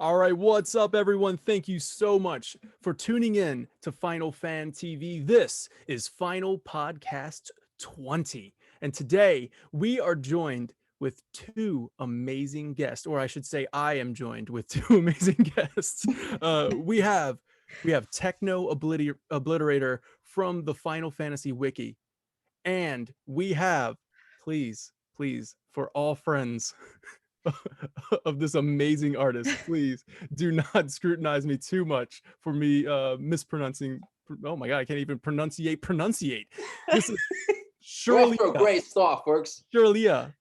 All right, what's up, everyone? Thank you so much for tuning in to Final Fan TV. This is Final Podcast 20. And today we are joined with two amazing guests, or I should say, I am joined with two amazing guests. We have Obliterator from the Final Fantasy Wiki, and we have, please, for all friends of this amazing artist, please do not scrutinize me too much for me mispronouncing. Oh my god, I can't even pronunciate. This is Off to a Sreliata. great start, folks. Sreliata.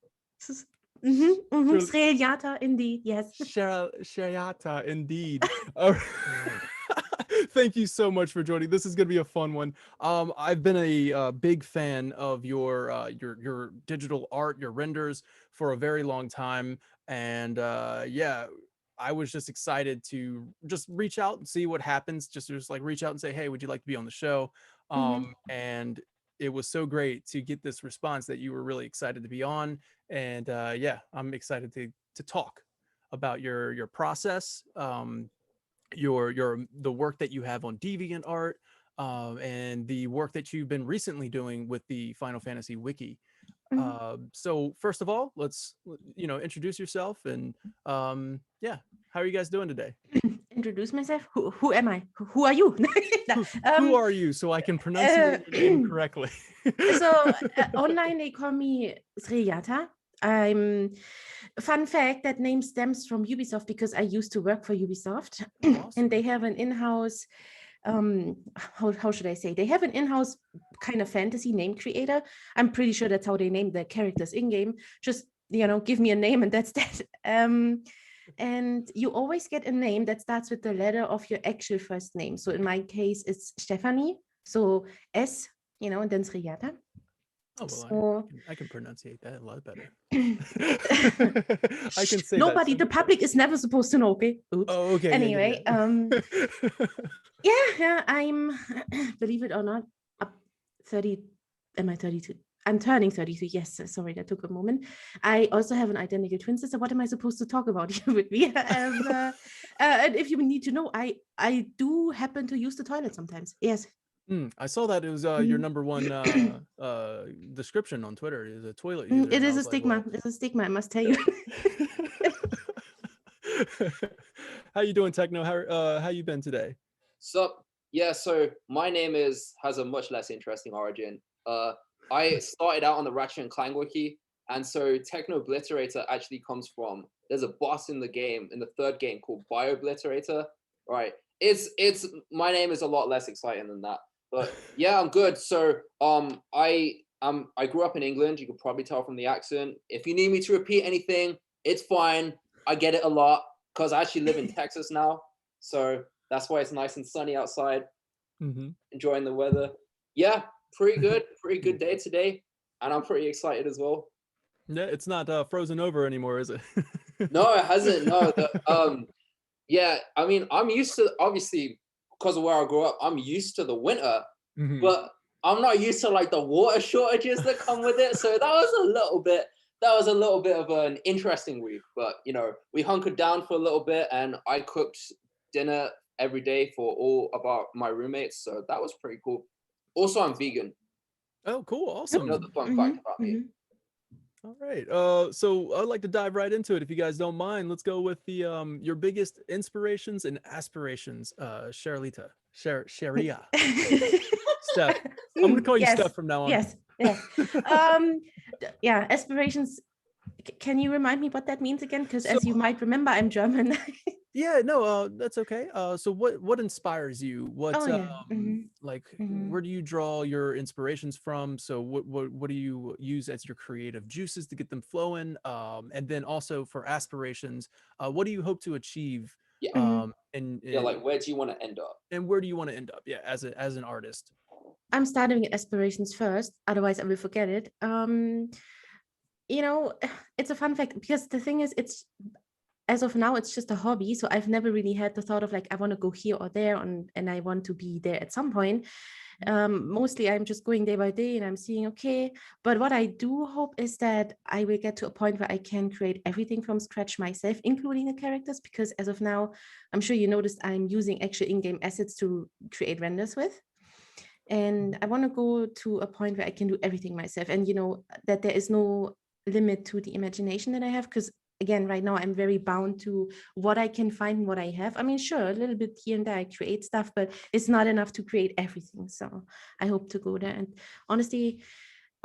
Sreliata, indeed, yes. Sreliata, indeed. Thank you so much for joining. This is going to be a fun one. I've been a big fan of your digital art, your renders for a very long time, and yeah, I was just excited to just reach out and see what happens. Just like reach out and say, hey, would you like to be on the show? And it was so great to get this response that you were really excited to be on, and yeah, I'm excited to talk about your process, the work that you have on DeviantArt, and the work that you've been recently doing with the Final Fantasy Wiki. So first of all, let's introduce yourself, and yeah, how are you guys doing today? Introduce myself. Who am I? Who are you? Who are you, so I can pronunciate your name correctly? So online they call me Sreliata. Fun fact, that name stems from Ubisoft because I used to work for Ubisoft. Awesome. And they have an in-house, how should I say? They have an in-house kind of fantasy name creator. I'm pretty sure that's how they name the characters in-game. Just, give me a name and that's that. And you always get a name that starts with the letter of your actual first name. So in my case, it's Stephanie. So S, and then Sreliata. Oh, well, So I can pronunciate that a lot better. I can say nobody, that the public is never supposed to know, okay? Oops. Oh, okay. Anyway, yeah, I'm, believe it or not, up 30. Am I 32? I'm turning 32. Yes, sorry, that took a moment. I also have an identical twin sister. What am I supposed to talk about here with me? And if you need to know, I do happen to use the toilet sometimes. Yes. I saw that it was your number one description on Twitter is a toilet user. It is a stigma. Like, well... It's a stigma, I must tell you. How you doing, Techno? How you been today? Sup? Yeah, so my name has a much less interesting origin. I started out on the Ratchet and Clank wiki, and so Technobliterator actually comes from, there's a boss in the game, in the third game, called Biobliterator. Right. It's my name is a lot less exciting than that. But yeah, I'm good. So I grew up in England. You could probably tell from the accent. If you need me to repeat anything, it's fine. I get it a lot because I actually live in Texas now. So that's why it's nice and sunny outside. Enjoying the weather. Yeah, pretty good day today. And I'm pretty excited as well. Yeah, it's not frozen over anymore, is it? No, it hasn't. No. Yeah, I mean, I'm used to, obviously, because of where I grew up, I'm used to the winter, but I'm not used to like the water shortages that come with it. So that was a little bit of an interesting week. But we hunkered down for a little bit, and I cooked dinner every day for all about my roommates. So that was pretty cool. Also, I'm vegan. Oh, cool! Awesome. Another fun fact about me. All right. So I'd like to dive right into it if you guys don't mind. Let's go with the your biggest inspirations and aspirations. Sreliata. Sharia. Steph. I'm gonna call you Steph from now on. Yes. Yeah. Yeah. Aspirations. Can you remind me what that means again? Because as you might remember, I'm German. Yeah, no, that's okay. So what inspires you? What where do you draw your inspirations from? So what do you use as your creative juices to get them flowing? And then also for aspirations, what do you hope to achieve? Yeah. Like where do you want to end up? And where do you want to end up? Yeah, as an artist. I'm starting with aspirations first, otherwise I will forget it. It's a fun fact because the thing is, as of now, it's just a hobby. So I've never really had the thought of like, I want to go here or there and I want to be there at some point. Mostly I'm just going day by day and I'm seeing, okay, but what I do hope is that I will get to a point where I can create everything from scratch myself, including the characters, because as of now, I'm sure you noticed I'm using actual in-game assets to create renders with. And I want to go to a point where I can do everything myself, and that there is no limit to the imagination that I have, because again, right now I'm very bound to what I can find and what I have. I mean, sure, a little bit here and there I create stuff, but it's not enough to create everything. So I hope to go there. And honestly,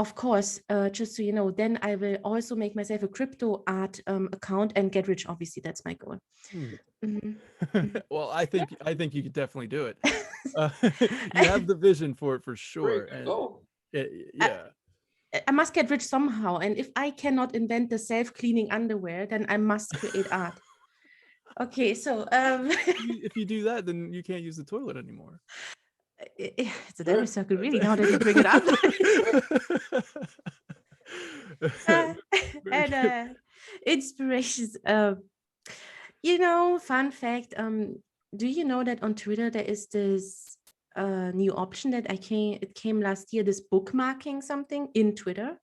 of course, just so you know, then I will also make myself a crypto art account and get rich. Obviously, that's my goal. Well, I think you could definitely do it. You have the vision for it for sure. And yeah. I must get rich somehow. And if I cannot invent the self-cleaning underwear, then I must create art. Okay, so if you do that, then you can't use the toilet anymore. It's a damage circle, really, now that you bring it up. And inspirations. Fun fact. Do you know that on Twitter there is this new option that it came last year, this bookmarking something in Twitter.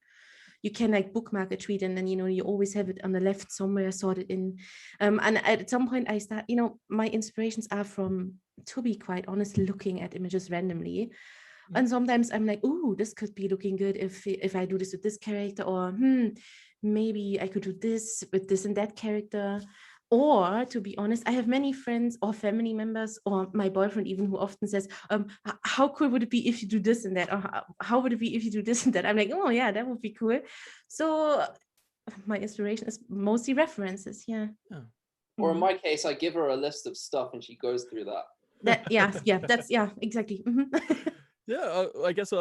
You can like bookmark a tweet, and then you always have it on the left somewhere sorted in. And at some point I start, my inspirations are from, to be quite honest, looking at images randomly. And sometimes I'm like, ooh, this could be looking good if I do this with this character, or maybe I could do this with this and that character. Or, to be honest, I have many friends or family members, or my boyfriend even, who often says, how cool would it be if you do this and that? Or how would it be if you do this and that? I'm like, oh yeah, that would be cool. So my inspiration is mostly references. Yeah. Or in my case, I give her a list of stuff and she goes through that. That's exactly. Yeah, I guess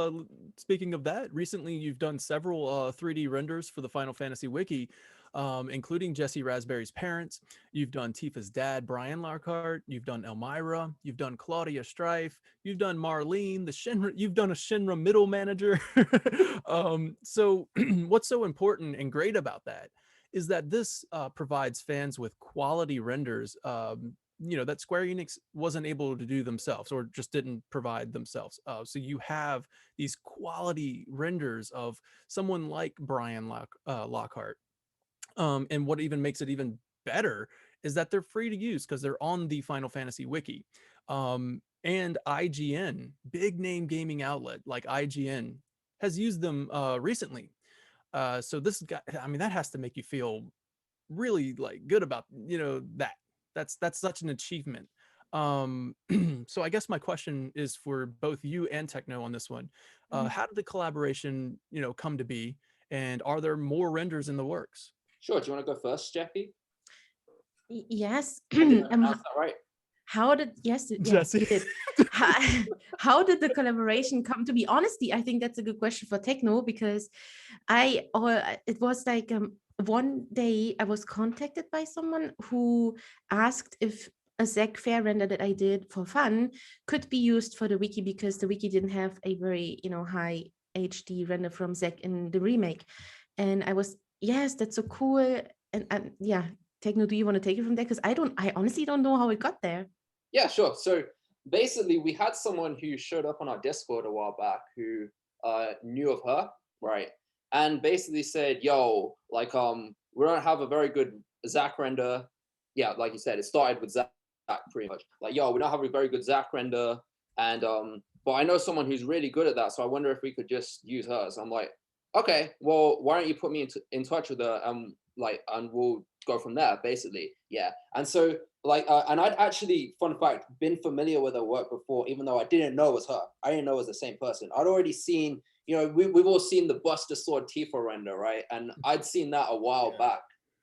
speaking of that, recently you've done several 3D renders for the Final Fantasy Wiki, including Jesse Raspberry's parents. You've done Tifa's dad, Brian Lockhart. You've done Elmira. You've done Claudia Strife. You've done Marlene, you've done a Shinra middle manager. So what's so important and great about that is that this provides fans with quality renders that Square Enix wasn't able to do themselves, or just didn't provide themselves. So you have these quality renders of someone like Brian Lockhart. And what even makes it even better is that they're free to use because they're on the Final Fantasy Wiki. And IGN, big name gaming outlet like IGN, has used them recently. So this guy, I mean, that has to make you feel really like good about that. That's such an achievement. So I guess my question is for both you and Techno on this one. How did the collaboration come to be, and are there more renders in the works? Sure. Do you want to go first, Jeffy? Yes. That right? How did Jesse. How did the collaboration come to be? Honestly, I think that's a good question for Techno, because it was like one day I was contacted by someone who asked if a Zack Fair render that I did for fun could be used for the wiki, because the wiki didn't have a very high HD render from Zack in the remake. And I was, yes, that's so cool. And yeah, Techno, do you want to take it from there? Because I honestly don't know how it got there. Yeah, sure. So basically, we had someone who showed up on our Discord a while back who knew of her, right? And basically said, yo, like, we don't have a very good Zack render. Yeah, like you said, it started with Zack pretty much. Like, yo, we don't have a very good Zack render. And, but I know someone who's really good at that. So I wonder if we could just use hers. I'm like, okay, well, why don't you put me in touch with her? And we'll go from there, basically. Yeah. And so, and I'd actually, fun fact, been familiar with her work before, even though I didn't know it was her. I didn't know it was the same person. I'd already seen, we've all seen the Buster Sword Tifa render, right? And I'd seen that a while back,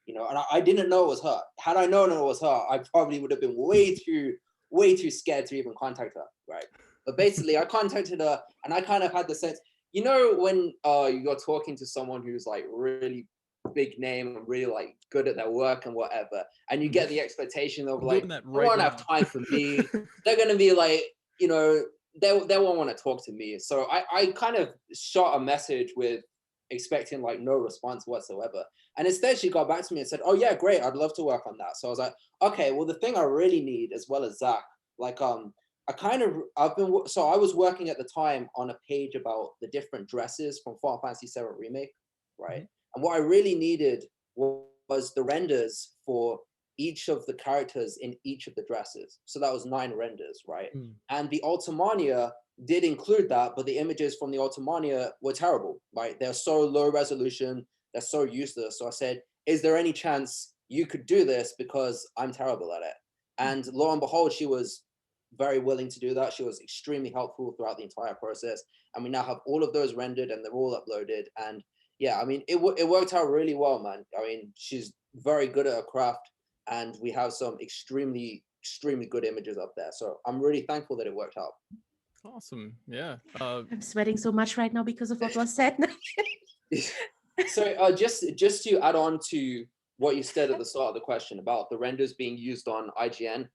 and I didn't know it was her. Had I known it was her, I probably would have been way too scared to even contact her, right? But basically, I contacted her, and I kind of had the sense, when you're talking to someone who's like really big name and really like good at their work and whatever, and you get the expectation of like, they won't have time for me. They're gonna be like, they won't want to talk to me. So I kind of shot a message with expecting like no response whatsoever, and instead she got back to me and said, oh yeah, great, I'd love to work on that. So I was like, okay, well, the thing I really need, as well as Zack, like I I was working at the time on a page about the different dresses from Final Fantasy VII Remake, right? And what I really needed was the renders for each of the characters in each of the dresses. So that was 9 renders, right? And the Ultimania did include that, but the images from the Ultimania were terrible, right? They're so low resolution, they're so useless. So I said, is there any chance you could do this, because I'm terrible at it? And lo and behold, she was very willing to do that. She was extremely helpful throughout the entire process. And we now have all of those rendered and they're all uploaded. And yeah, I mean, it worked out really well, man. I mean, she's very good at her craft, and we have some extremely good images up there. So I'm really thankful that it worked out. Awesome. Yeah. I'm sweating so much right now because of what was said. So just to add on to what you said at the start of the question about the renders being used on IGN,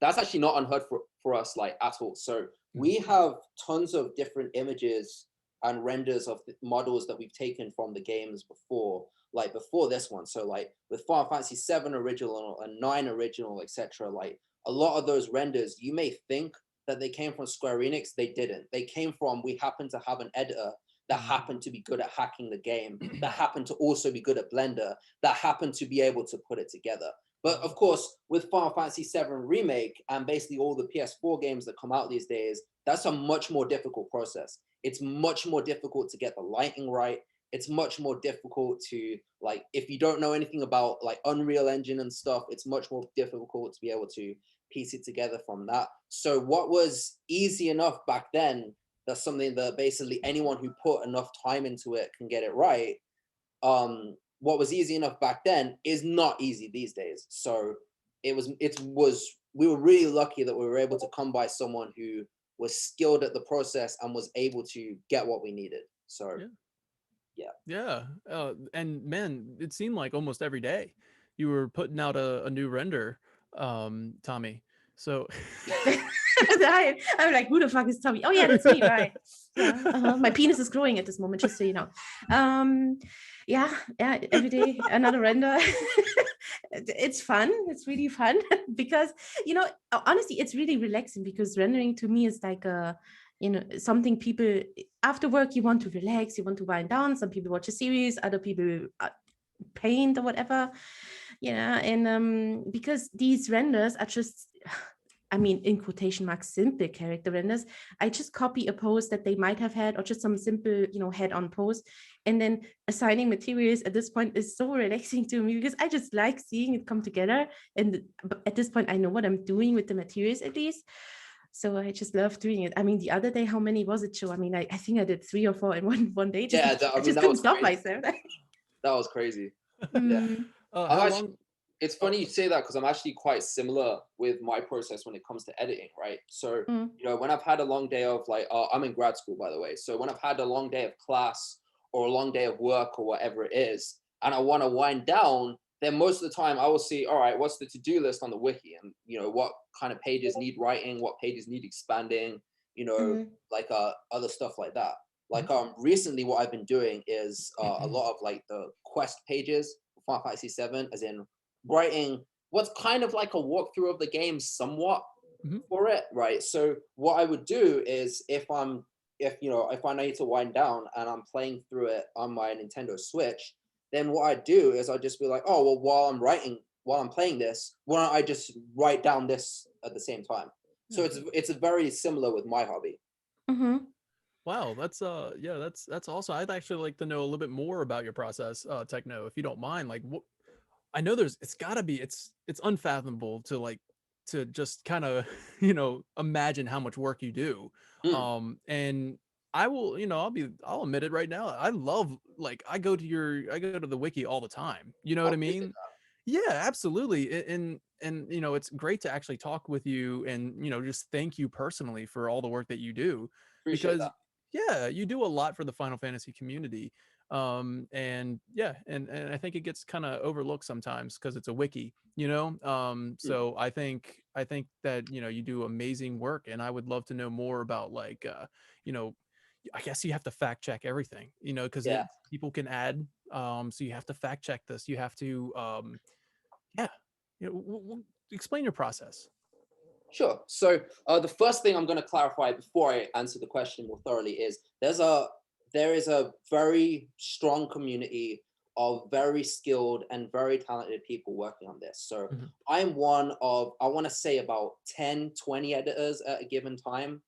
that's actually not unheard for us, like, at all. So we have tons of different images and renders of the models that we've taken from the games before, like before this one. So like with Final Fantasy VII original and 9 original, etc. Like a lot of those renders, you may think that they came from Square Enix. They didn't. They came from, we happen to have an editor that happened to be good at hacking the game, that happened to also be good at Blender, that happened to be able to put it together. But of course, with Final Fantasy VII Remake and basically all the PS4 games that come out these days, that's a much more difficult process. It's much more difficult to get the lighting right. It's much more difficult to, like, if you don't know anything about like Unreal Engine and stuff, it's much more difficult to be able to piece it together from that. So what was easy enough back then, that's something that basically anyone who put enough time into it can get it right. What was easy enough back then is not easy these days. So we were really lucky that we were able to come by someone who was skilled at the process and was able to get what we needed. So yeah. And man, it seemed like almost every day you were putting out a new render, Tommy. So I'm like, who the fuck is Tommy? Oh yeah, that's me, right? Yeah, my penis is growing at this moment, just so you know. Yeah, every day another render. It's fun. It's really fun because, you know, honestly, it's really relaxing because rendering to me is like a, you know, something people after work you want to relax, you want to wind down. Some people watch a series, other people paint or whatever, you know, and because these renders are just, I mean, in quotation marks, simple character renders. I just copy a pose that they might have had, or just some simple, you know, head-on pose. And then assigning materials at this point is so relaxing to me because I just like seeing it come together. And at this point, I know what I'm doing with the materials at least. So I just love doing it. I mean, the other day, how many was it, Joe? I mean, I think I did 3 or 4 in one day. I just couldn't stop myself. That was crazy. how long? It's funny you say that because I'm actually quite similar with my process when it comes to editing, right? So, you know, when I've had a long day of like, I'm in grad school, by the way. So when I've had a long day of class or a long day of work or whatever it is, and I want to wind down, then most of the time I will see, all right, what's the to-do list on the wiki? And, you know, what kind of pages need writing, what pages need expanding, you know, like other stuff like that. Like recently what I've been doing is a lot of like the quest pages for Final Fantasy VII, as in writing what's kind of like a walkthrough of the game somewhat for it, right? So what I would do is if I need to wind down and I'm playing through it on my Nintendo Switch, then what I do is I just be like, oh well, while I'm playing this, why don't I just write down this at the same time? So it's very similar with my hobby. Wow, that's that's awesome. I'd actually like to know a little bit more about your process, Techno, if you don't mind. Like, I know it's gotta be, it's unfathomable to like to just kind of you know imagine how much work you do. And I will, you know, I'll admit it right now. I love, like, I go to the wiki all the time. You know what I mean? Yeah, absolutely. And you know, it's great to actually talk with you and, you know, just thank you personally for all the work that you do, Appreciate because that. yeah, you do a lot for the Final Fantasy community. And yeah, and I think it gets kind of overlooked sometimes because it's a wiki, you know. So I think that, you know, you do amazing work, and I would love to know more about, like, you know, I guess you have to fact check everything, you know, because people can add, so you have to fact check this. You have to yeah, you know, explain your process. Sure. So the first thing I'm going to clarify before I answer the question more thoroughly is there is a very strong community of very skilled and very talented people working on this. So Mhm. I'm one of, I want to say about 10, 20 editors at a given time,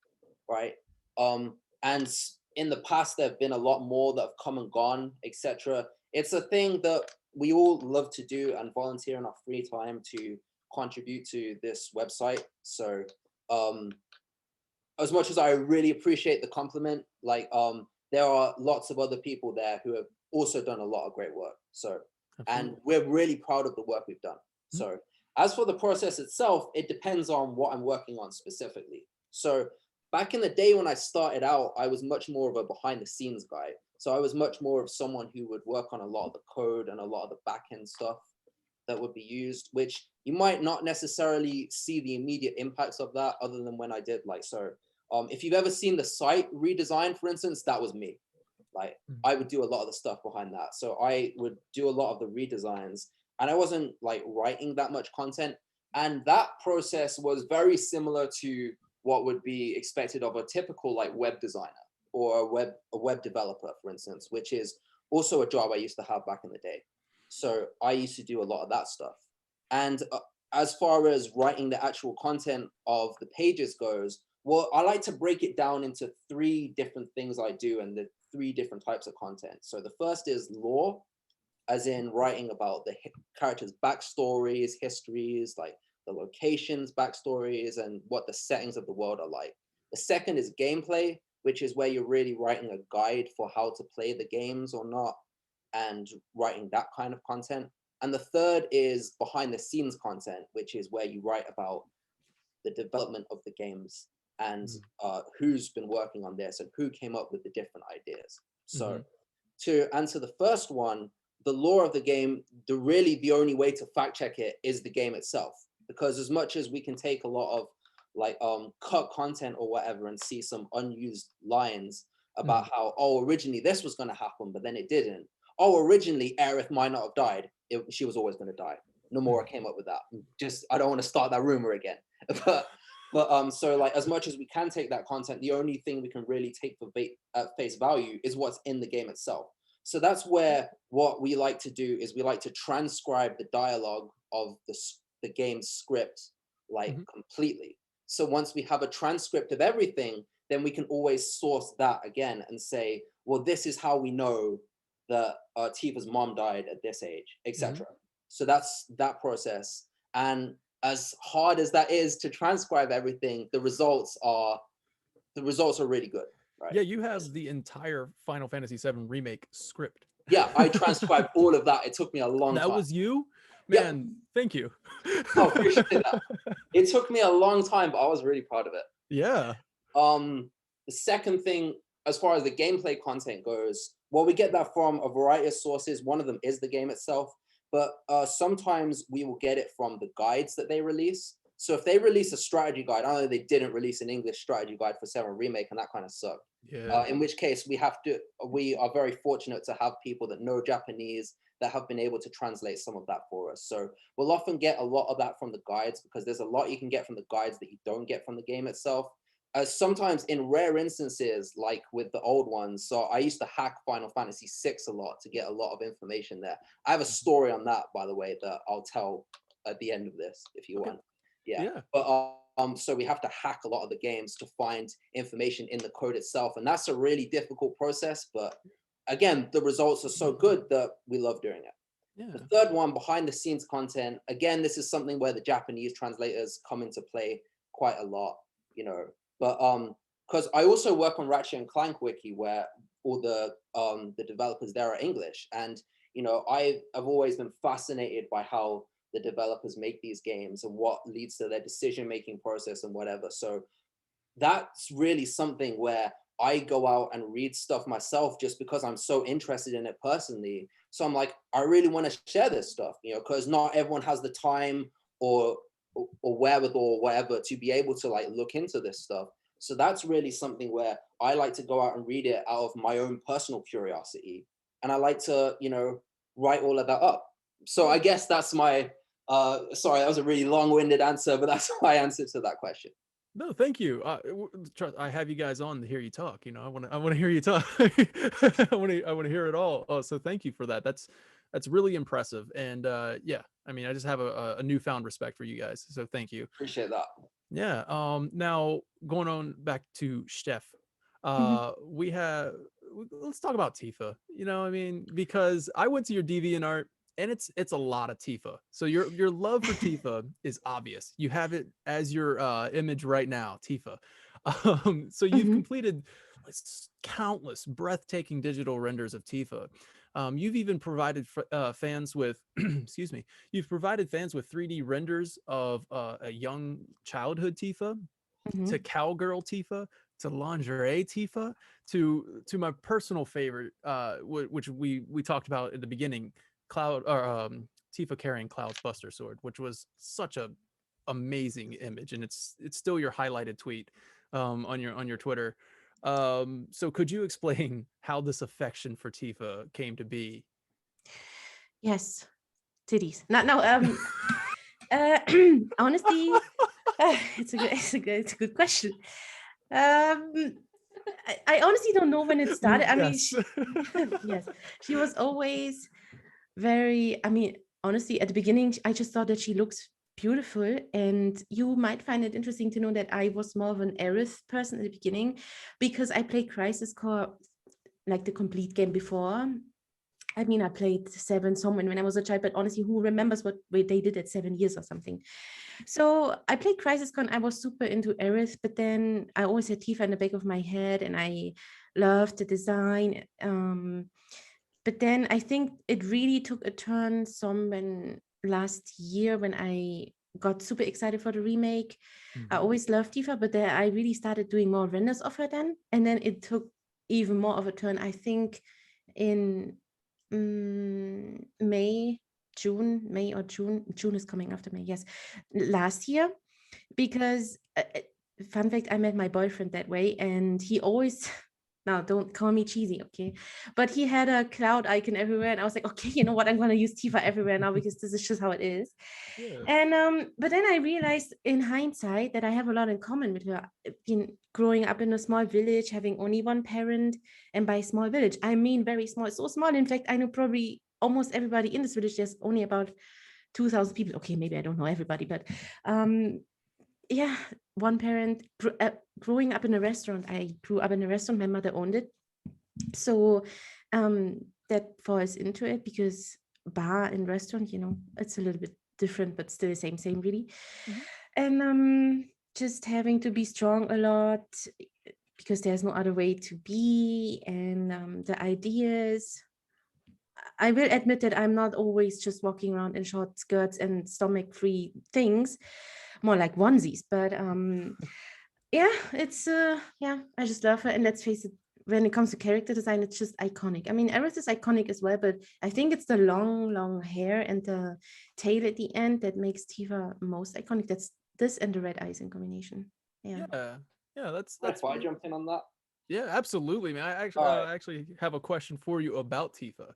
right? And in the past, there have been a lot more that have come and gone, etc. It's a thing that we all love to do and volunteer in our free time to contribute to this website. So as much as I really appreciate the compliment, like there are lots of other people there who have also done a lot of great work. So, and Absolutely. we're really proud of the work we've done. Mhm. So as for the process itself, it depends on what I'm working on specifically. So back in the day when I started out, I was much more of a behind the scenes guy. So I was much more of someone who would work on a lot of the code and a lot of the back end stuff that would be used, which you might not necessarily see the immediate impacts of that other than when I did like so. If you've ever seen the site redesign, for instance, that was me. Like Mhm. I would do a lot of the stuff behind that. So I would do a lot of the redesigns and I wasn't like writing that much content. And that process was very similar to what would be expected of a typical like web designer or a web developer, for instance, which is also a job I used to have back in the day. So I used to do a lot of that stuff. And as far as writing the actual content of the pages goes, well, I like to break it down into three different things I do and the three different types of content. So the first is lore, as in writing about the characters' backstories, histories, like the locations, backstories, and what the settings of the world are like. The second is gameplay, which is where you're really writing a guide for how to play the games or not, and writing that kind of content. And the third is behind the scenes content, which is where you write about the development of the games and Mhm. who's been working on this and who came up with the different ideas. So Mhm. to answer the first one, the lore of the game, the only way to fact check it is the game itself. Because as much as we can take a lot of like cut content or whatever and see some unused lines about Mhm. how, oh, originally this was going to happen, but then it didn't. Oh, originally Aerith might not have died. She was always going to die. Nomura Mhm. came up with that. Just, I don't want to start that rumor again. but so like as much as we can take that content, the only thing we can really take for at face value is what's in the game itself. So that's where what we like to do is we like to transcribe the dialogue of the game's script like Mhm. completely. So once we have a transcript of everything, then we can always source that again and say, well, this is how we know that Tifa's mom died at this age, Mhm. etc. So that's that process. And as hard as that is to transcribe everything, the results are really good, right? Yeah, you have the entire Final Fantasy VII remake script. Yeah, I transcribed all of that. It took me a long That time. was you? Yep. Man, thank you. Oh, appreciate that. It took me a long time, but I was really proud of it. Yeah. The second thing, as far as the gameplay content goes, well, we get that from a variety of sources. One of them is the game itself, but sometimes we will get it from the guides that they release. So if they release a strategy guide, I know they didn't release an English strategy guide for 7 Remake, and that kind of sucked. Yeah. In which case we are very fortunate to have people that know Japanese that have been able to translate some of that for us. So we'll often get a lot of that from the guides because there's a lot you can get from the guides that you don't get from the game itself. Sometimes in rare instances, like with the old ones, so I used to hack Final Fantasy VI a lot to get a lot of information there. I have a story on that, by the way, that I'll tell at the end of this if you Okay. want. Yeah, Yeah. but so we have to hack a lot of the games to find information in the code itself, and that's a really difficult process. But again, the results are so good that we love doing it. Yeah. The third one, behind the scenes content, again, this is something where the Japanese translators come into play quite a lot, you know. But because I also work on Ratchet and Clank Wiki, where all the developers there are English, and you know, I've always been fascinated by how the developers make these games and what leads to their decision making process and whatever. So that's really something where I go out and read stuff myself just because I'm so interested in it personally. So I'm like, I really want to share this stuff, you know, because not everyone has the time or wherewithal or whatever to be able to like look into this stuff. So that's really something where I like to go out and read it out of my own personal curiosity. And I like to, you know, write all of that up. So I guess that's my Sorry, that was a really long-winded answer, but that's my answer to that question. No, thank you. I have you guys on to hear you talk. You know, I want to hear you talk. I want to hear it all. Oh, so thank you for that. That's really impressive. And yeah, I mean, I just have a newfound respect for you guys. So thank you. Appreciate that. Yeah. Now going on back to Steph, Mhm. let's talk about Tifa. You know, I mean, because I went to your DeviantArt and it's a lot of Tifa. So your love for Tifa is obvious. You have it as your image right now, Tifa. So you've Mhm. completed countless breathtaking digital renders of Tifa. You've even provided fans with, excuse me, you've provided fans with 3D renders of a young childhood Tifa, to Mhm. cowgirl Tifa, to lingerie Tifa, to my personal favorite, which we talked about at the beginning, Cloud or Tifa carrying Cloud's Buster Sword, which was such a amazing image, and it's still your highlighted tweet on your Twitter. So could you explain how this affection for Tifa came to be? Yes, titties. No, uh, honestly, it's a good question. I honestly don't know when it started. I mean, Yes. yes, she was always very. I mean, honestly, at the beginning, I just thought that she looks beautiful, and you might find it interesting to know that I was more of an Aerith person at the beginning because I played Crisis Core like the complete game before. I mean, I played 7 someone when I was a child, but honestly, who remembers what they did at 7 years or something? So I played Crisis Con. I was super into Aerith, but then I always had Tifa in the back of my head, and I loved the design. But then I think it really took a turn some when last year when I got super excited for the remake. I Mhm. always loved Tifa, but then I really started doing more renders of her then, and then it took even more of a turn. I think in May, May or June. June is coming after May. Yes, last year, because fun fact, I met my boyfriend that way, and he always. Now, don't call me cheesy, okay? But he had a cloud icon everywhere, and I was like, okay, you know what? I'm gonna use Tifa everywhere now because this is just how it is. Yeah. And but then I realized in hindsight that I have a lot in common with her. Growing up in a small village, having only one parent, and by small village, I mean very small. So small, in fact, I know probably almost everybody in this village. There's only about 2,000 people. Okay, maybe I don't know everybody, but yeah, one parent. Growing up in a restaurant, I grew up in a restaurant. My mother owned it, so that falls into it because bar and restaurant, it's a little bit different, but still the same really. Mhm. And just having to be strong a lot because there's no other way to be, and the ideas. I will admit that I'm not always just walking around in short skirts and stomach-free things, more like onesies. But yeah, it's yeah, I just love her. And let's face it, when it comes to character design, it's just iconic. I mean, Aerith is iconic as well, but I think it's the long hair and the tail at the end that makes Tifa most iconic. That's this and the red eyes in combination. Yeah. Yeah. Yeah, If I jump in on that. yeah, absolutely, man. All right. I actually have a question for you about Tifa.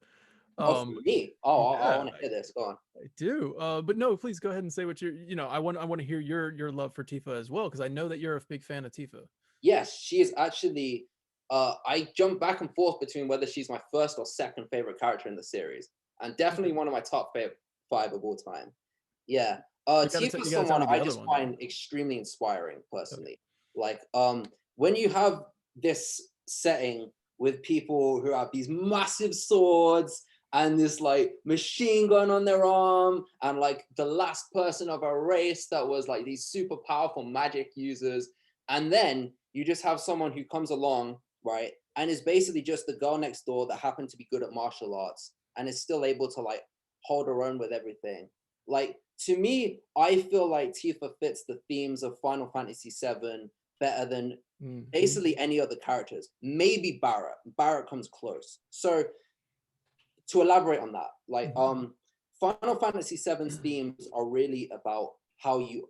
Oh, for me. Oh, I Yeah, want to hear this. Go on. I do. But no, please go ahead and say what I want to hear your love for Tifa as well, because I know that you're a big fan of Tifa. Yes, she is actually. I jump back and forth between whether she's my first or second favorite character in the series, and definitely one of my top five of all time. Yeah. Tifa's You gotta tell someone me the I other just one then. find extremely inspiring Okay. personally. Like, when you have this setting with people who have these massive swords and this like machine gun on their arm, and like the last person of a race that was like these super powerful magic users, and then you just have someone who comes along, right, and is basically just the girl next door that happened to be good at martial arts and is still able to like hold her own with everything. Like, to me, I feel like Tifa fits the themes of Final Fantasy VII better than Mhm. basically any other characters. Maybe Barrett. Barrett comes close. So to elaborate on that, like Final Fantasy VII's themes are really about how you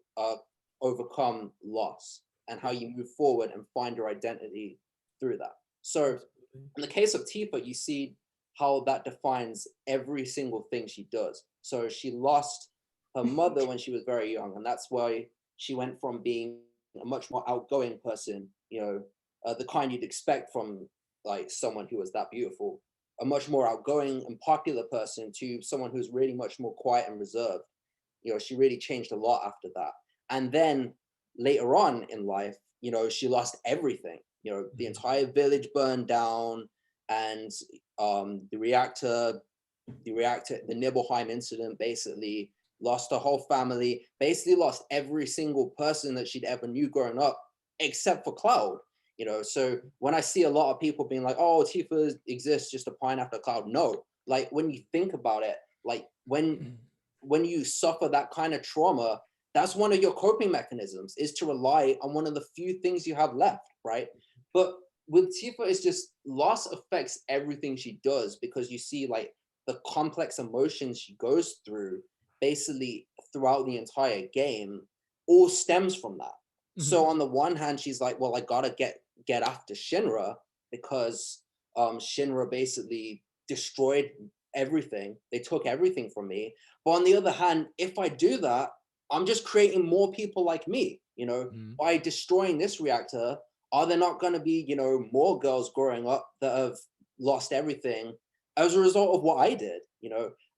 overcome loss and how you move forward and find your identity through that. So Absolutely. in the case of Tifa, you see how that defines every single thing she does. So she lost her mother when she was very young, and that's why she went from being a much more outgoing person, the kind you'd expect from like someone who was that beautiful, a much more outgoing and popular person, to someone who's really much more quiet and reserved. She really changed a lot after that. And then later on in life, she lost everything. The entire village burned down, and the reactor, the Nibelheim incident, basically lost her whole family, basically lost every single person that she'd ever knew growing up, except for Cloud. So when I see a lot of people being like, oh, Tifa exists just to pine after Cloud, no. Like, when you think about it, like when you suffer that kind of trauma, that's one of your coping mechanisms, is to rely on one of the few things you have left, right? But with Tifa, it's just loss affects everything she does, because you see like the complex emotions she goes through basically throughout the entire game all stems from that. So on the one hand, she's like, well, I gotta get after Shinra, because Shinra basically destroyed everything. They took everything from me. But on the other hand, if I do that, I'm just creating more people like me. By destroying this reactor, are there not going to be, more girls growing up that have lost everything as a result of what I did?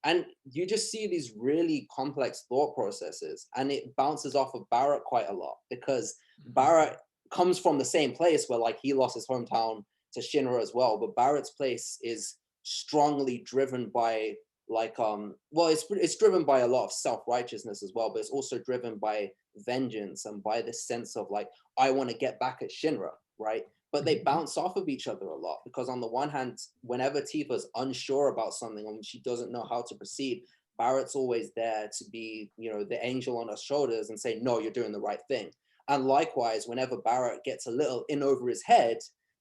And you just see these really complex thought processes, and it bounces off of Barrett quite a lot, because Barrett comes from the same place where like he lost his hometown to Shinra as well. But Barrett's place is strongly driven by like it's driven by a lot of self-righteousness as well, but it's also driven by vengeance and by this sense of like, I want to get back at Shinra, right? But they bounce off of each other a lot, because on the one hand, whenever Tifa's unsure about something and she doesn't know how to proceed, Barrett's always there to be, the angel on her shoulders and say, no, you're doing the right thing. And likewise, whenever Barrett gets a little in over his head,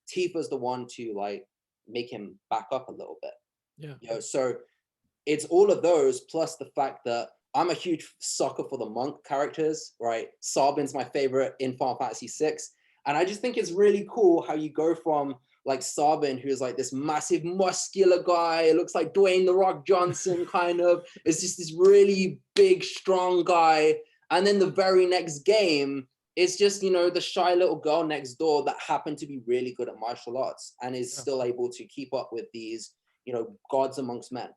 Tifa's the one to like make him back up a little bit. Yeah. So it's all of those, plus the fact that I'm a huge sucker for the monk characters, right? Sabin's my favorite in Final Fantasy VI. And I just think it's really cool how you go from like Sabin, who's like this massive muscular guy, looks like Dwayne The Rock Johnson kind of, is just this really big, strong guy. And then the very next game, it's just, the shy little girl next door that happened to be really good at martial arts and is still able to keep up with these, gods amongst men.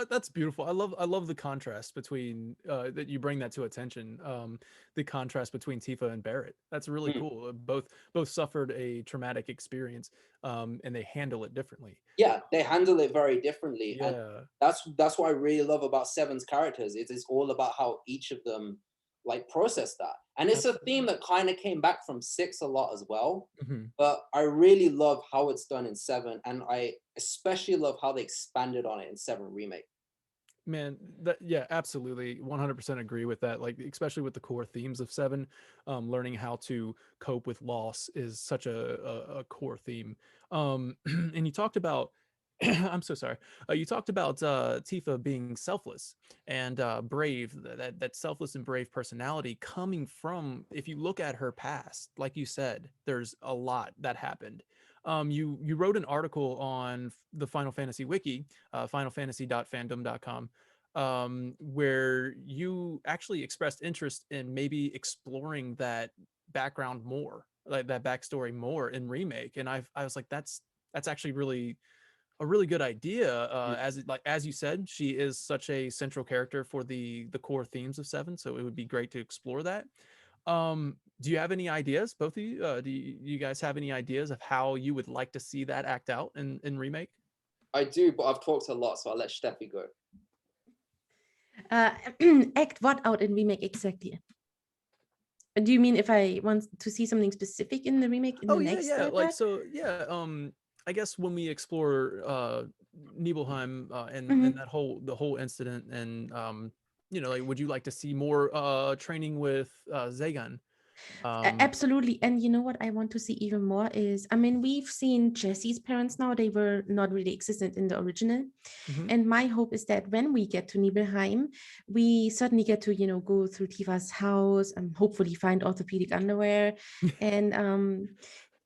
That's beautiful. I love the contrast between that you bring that to attention. The contrast between Tifa and Barrett. That's really cool. Both suffered a traumatic experience, and they handle it differently. Yeah, they handle it very differently. Yeah, and that's what I really love about Seven's characters. It is all about how each of them like process that, and it's a theme that kind of came back from 6 a lot as well. But I really love how it's done in 7, and I especially love how they expanded on it in 7 Remake. Man, yeah, absolutely, 100% agree with that. Like, especially with the core themes of 7, learning how to cope with loss is such a core theme. And you talked about I'm so sorry. You talked about Tifa being selfless and brave, that selfless and brave personality coming from, if you look at her past, like you said, there's a lot that happened. You wrote an article on the Final Fantasy Wiki, finalfantasy.fandom.com, where you actually expressed interest in maybe exploring that background more, like that backstory more in Remake. And I was like, that's actually really a really good idea. As you said, she is such a central character for the core themes of 7, so it would be great to explore that. Do you have any ideas, both of you? Do you guys have any ideas of how you would like to see that act out in Remake? I do, but I've talked a lot, so I'll let Steffi go. Act what out in Remake exactly? Do you mean if I want to see something specific in the remake in the next part? Like, so yeah, I guess when we explore Nibelheim and the whole incident, and like, would you like to see more training with Zagan? Absolutely. And you know what I want to see even more is, I mean, we've seen Jesse's parents now, they were not really existent in the original. And my hope is that when we get to Nibelheim, we certainly get to, go through Tifa's house and hopefully find orthopedic underwear. And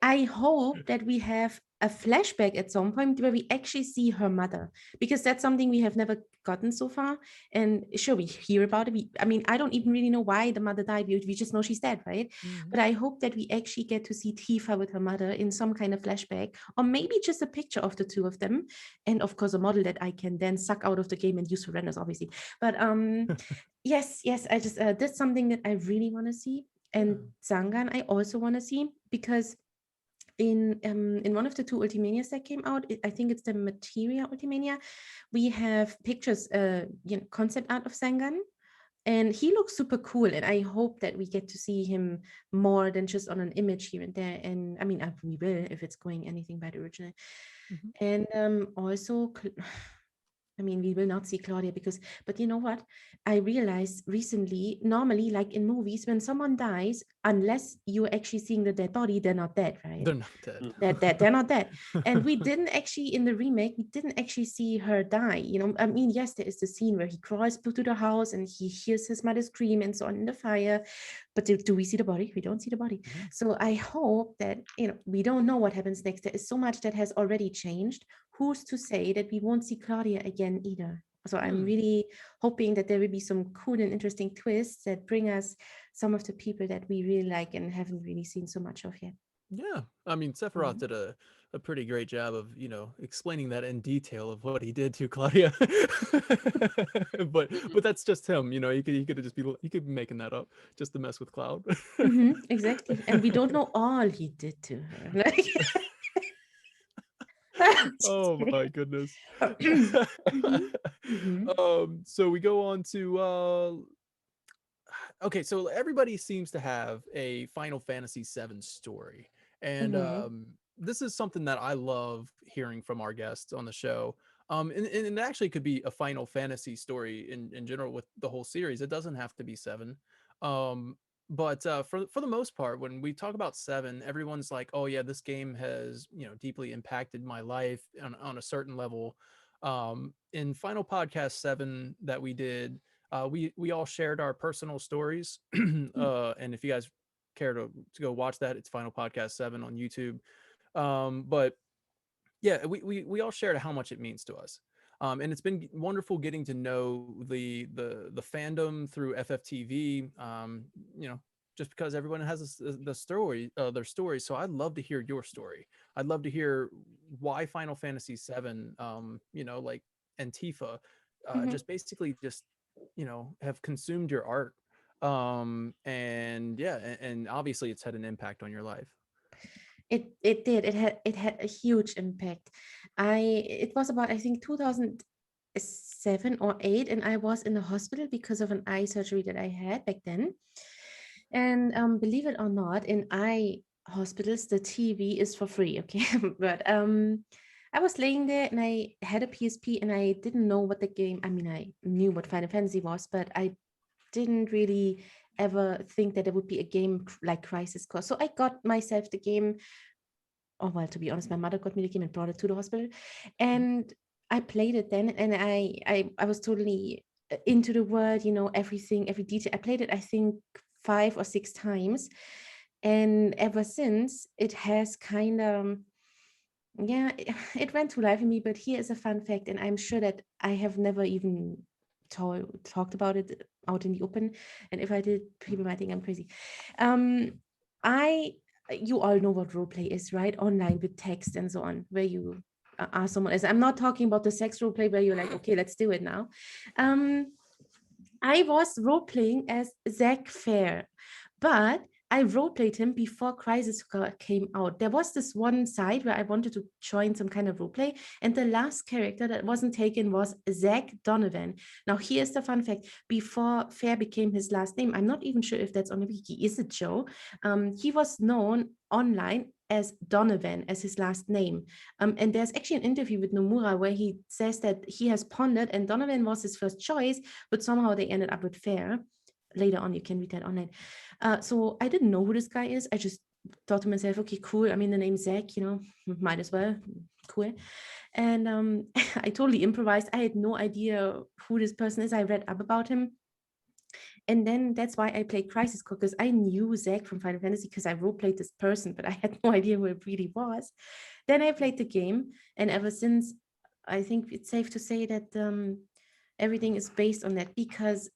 I hope that we have a flashback at some point where we actually see her mother, because that's something we have never gotten so far. And sure, we hear about it. I mean, I don't even really know why the mother died. We just know she's dead, right? Mhm. But I hope that we actually get to see Tifa with her mother in some kind of flashback, or maybe just a picture of the two of them. And of course, a model that I can then suck out of the game and use for renders, obviously. But yes, I just, that's something that I really want to see. And Zangan, I also want to see, because in one of the two Ultimanias that came out, I think it's the Materia Ultimania, we have pictures, concept art of Zangan, and he looks super cool. And I hope that we get to see him more than just on an image here and there. And I mean, we will, if it's going anything by the original. Mhm. And also, I mean, we will not see Claudia but you know what? I realized recently, normally, like in movies, when someone dies, unless you're actually seeing the dead body, they're not dead, right? They're not dead. They're not dead. And we didn't actually, in the remake, we didn't actually see her die. You know, I mean, yes, there is the scene where he crawls through to the house and he hears his mother scream and so on in the fire. But do we see the body? We don't see the body. Mhm. So I hope that, we don't know what happens next. There is so much that has already changed. Who's to say that we won't see Claudia again either? So I'm really hoping that there will be some cool and interesting twists that bring us some of the people that we really like and haven't really seen so much of yet. Yeah, I mean, Sephiroth did a pretty great job of explaining that in detail of what he did to Claudia. but that's just him. He could just he could be making that up just to mess with Cloud. Exactly, and we don't know all he did to her. Like, just Oh kidding. my goodness. Mhm, mhm, So we go on to okay, so everybody seems to have a Final Fantasy VII story. And mhm, this is something that I love hearing from our guests on the show. And it actually could be a Final Fantasy story in general with the whole series. It doesn't have to be seven. But for the most part, when we talk about seven, everyone's like, "Oh yeah, this game has deeply impacted my life on a certain level." In Final Podcast 7 that we did, we all shared our personal stories, and if you guys care to go watch that, it's Final Podcast 7 on YouTube. But yeah, we all shared how much it means to us. And it's been wonderful getting to know the fandom through FFTV. You know, just because everyone has the story, their story. So I'd love to hear your story. I'd love to hear why Final Fantasy VII. Like and Tifa, mhm. just basically just have consumed your art. And yeah, and obviously it's had an impact on your life. It did. It had a huge impact. It was about, I think, 2007 or 8, and I was in the hospital because of an eye surgery that I had back then. And believe it or not, in eye hospitals, the TV is for free. Okay, but I was laying there and I had a PSP and I didn't know what the game. I mean, I knew what Final Fantasy was, but I didn't really ever think that there would be a game like Crisis Core. So I got myself the game. Oh, well, to be honest, my mother got me the game and brought it to the hospital. And I played it then, and I was totally into the world, everything, every detail. I played it, I think, 5 or 6 times. And ever since, it has kind of, yeah, it went to life in me. But here is a fun fact, and I'm sure that I have never even talked about it out in the open. And if I did, people might think I'm crazy. Um, I You all know what roleplay is, right? Online with text and so on, where you are someone else. I'm not talking about the sex roleplay where you're like, okay, let's do it now. Um, I was role playing as Zach Fair, but I role played him before Crisis came out. There was this one side where I wanted to join some kind of role play, and the last character that wasn't taken was Zach Donovan. Now, here's the fun fact: before Fair became his last name, I'm not even sure if that's on the wiki. Is it Joe? He was known online as Donovan as his last name. And there's actually an interview with Nomura where he says that he has pondered, and Donovan was his first choice, but somehow they ended up with Fair. Later on, you can read that online. So I didn't know who this guy is. I just thought to myself, okay, cool. I mean, the name Zach, might as well. Cool. And I totally improvised. I had no idea who this person is. I read up about him. And then that's why I played Crisis Core, because I knew Zach from Final Fantasy because I role played this person, but I had no idea who it really was. Then I played the game, and ever since, I think it's safe to say that everything is based on that, because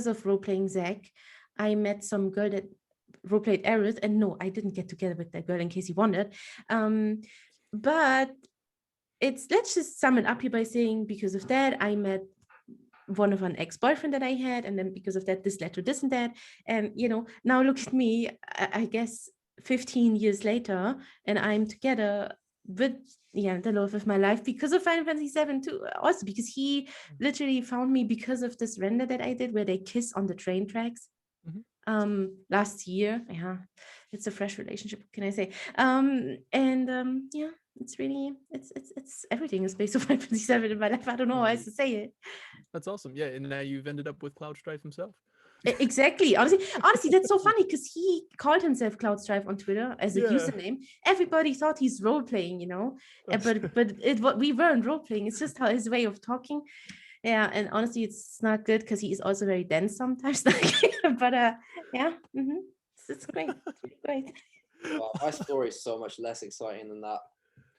of role playing Zach, I met some girl that role played Aerith, and no, I didn't get together with that girl, in case you wondered. But let's just sum it up here by saying, because of that, I met one of an ex-boyfriend that I had, and then because of that, this led to this and that. And now look at me, I guess 15 years later, and I'm together with the love of my life because of Final Fantasy VII too. Also because he literally found me because of this render that I did where they kiss on the train tracks. Last year. Yeah, it's a fresh relationship, what can I say? Yeah, it's really, it's everything is based on Final Fantasy VII in my life. I don't know how else to say it. That's awesome. Yeah, and now you've ended up with Cloud Strife himself. Exactly. Honestly, that's so funny because he called himself Cloud Strife on Twitter as a username. Everybody thought he's role playing, but we weren't role playing. It's just how his way of talking. Yeah, and honestly, it's not good because he is also very dense sometimes. But it's great. It's really great. Wow, my story is so much less exciting than that.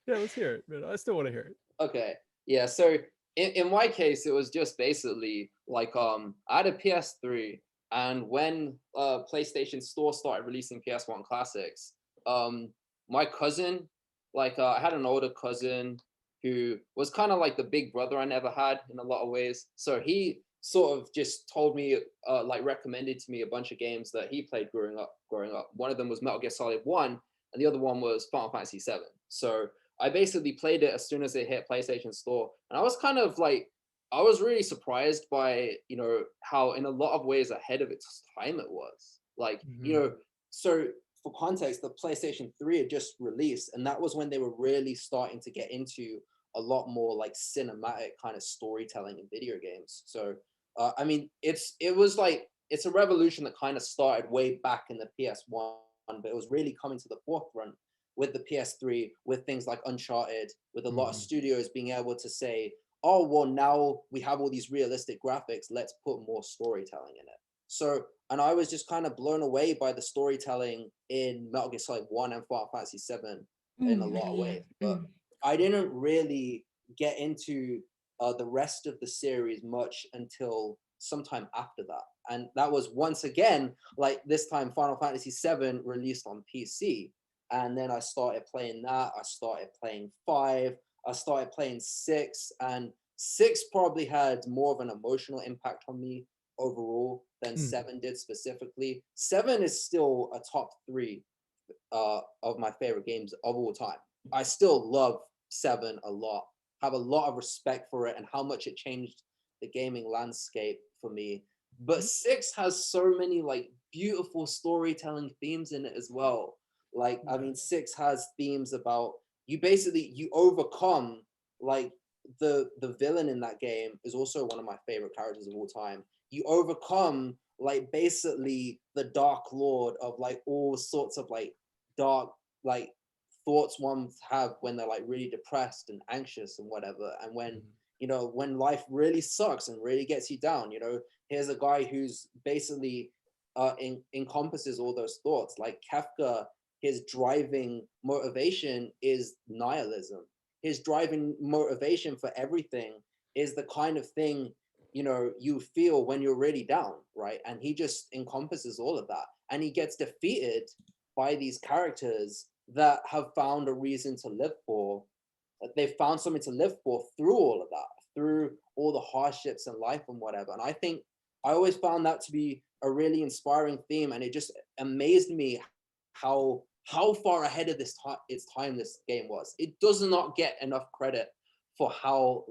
Yeah, let's hear it, man. I still want to hear it. Okay. Yeah, so in my case, it was just basically like I had a PS3, and when PlayStation Store started releasing PS1 classics, my cousin, I had an older cousin who was kind of like the big brother I never had in a lot of ways. So he sort of just told me, recommended to me a bunch of games that he played growing up. One of them was Metal Gear Solid 1, and the other one was Final Fantasy 7. So I basically played it as soon as it hit PlayStation Store, and I was kind of like, I was really surprised by, how in a lot of ways ahead of its time it was. So for context, the PlayStation 3 had just released, and that was when they were really starting to get into a lot more like cinematic kind of storytelling in video games. So, it's a revolution that kind of started way back in the PS1, but it was really coming to the forefront with the PS3, with things like Uncharted, with a lot of studios being able to say, oh, well, now we have all these realistic graphics, let's put more storytelling in it. So, and I was just kind of blown away by the storytelling in Metal Gear Solid 1 and Final Fantasy 7 in a lot of ways. But I didn't really get into the rest of the series much until sometime after that. And that was once again, like this time Final Fantasy 7 released on PC. And then I started playing that. I started playing 5. I started playing 6. And 6 probably had more of an emotional impact on me overall than 7 did specifically. 7 is still a top 3 of my favorite games of all time. I still love 7 a lot. Have a lot of respect for it and how much it changed the gaming landscape for me. But 6 has so many like beautiful storytelling themes in it as well. 6 has themes about you overcome, like the villain in that game is also one of my favorite characters of all time. You overcome like basically the Dark Lord of like all sorts of like dark like thoughts one have when they're like really depressed and anxious and whatever. And when when life really sucks and really gets you down, here's a guy who's basically encompasses all those thoughts. Like Kafka, his driving motivation is nihilism. His driving motivation for everything is the kind of thing you feel when you're really down, right? And he just encompasses all of that, and he gets defeated by these characters that have found a reason to live for. They've found something to live for through all of that, through all the hardships in life and whatever. And I think I always found that to be a really inspiring theme, and it just amazed me how far ahead of its time this game was. It does not get enough credit for how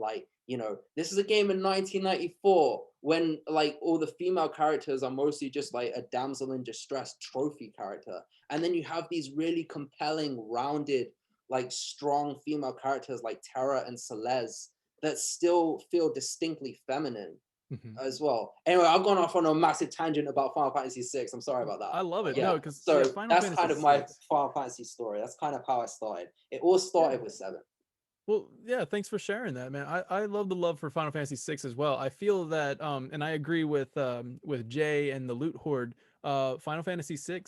this is a game in 1994 when like all the female characters are mostly just like a damsel in distress trophy character, and then you have these really compelling, rounded, like strong female characters like Terra and Celeste that still feel distinctly feminine as well. Anyway, I've gone off on a massive tangent about Final Fantasy VI. I'm sorry about that. I love it. Yeah. No, because so Final that's Fantasy kind of my Final Fantasy story. That's kind of how I started. It all started with 7. Well, yeah, thanks for sharing that, man. I love the love for Final Fantasy VI as well. I feel that, and I agree with Jay and the Loot Horde. Final Fantasy VI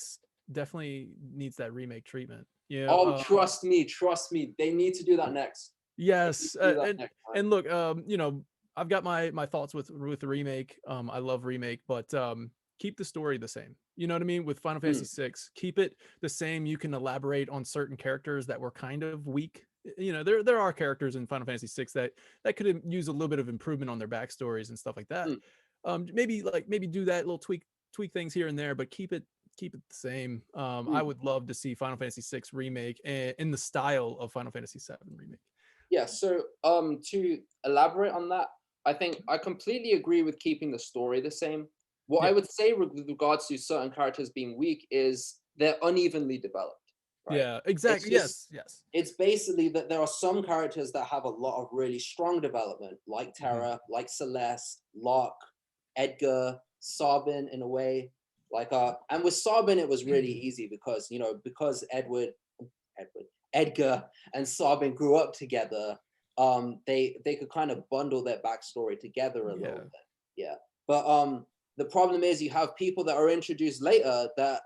definitely needs that remake treatment. You know, Oh, trust me. They need to do that next. yes, Do that next time. and look, you know, I've got my thoughts with the remake. I love remake, but keep the story the same. You know what I mean? With Final Fantasy VI, keep it the same. You can elaborate on certain characters that were kind of weak. You know, there are characters in Final Fantasy VI that could use a little bit of improvement on their backstories and stuff like that. Maybe do that little tweak things here and there, but keep it the same. I would love to see Final Fantasy VI remake in the style of Final Fantasy VII remake. Yeah, so to elaborate on that, I think I completely agree with keeping the story the same. What I Yeah. would say with regards to certain characters being weak is they're unevenly developed, right? Yeah, It's exactly. just Yes. it's basically that there are some characters that have a lot of really strong development, like Terra, like Celeste, Locke, Edgar, Sabin in a way. Like and with Sabin it was really easy because because Edgar and Sabin grew up together. They could kind of bundle their backstory together a little bit. Yeah. But the problem is you have people that are introduced later that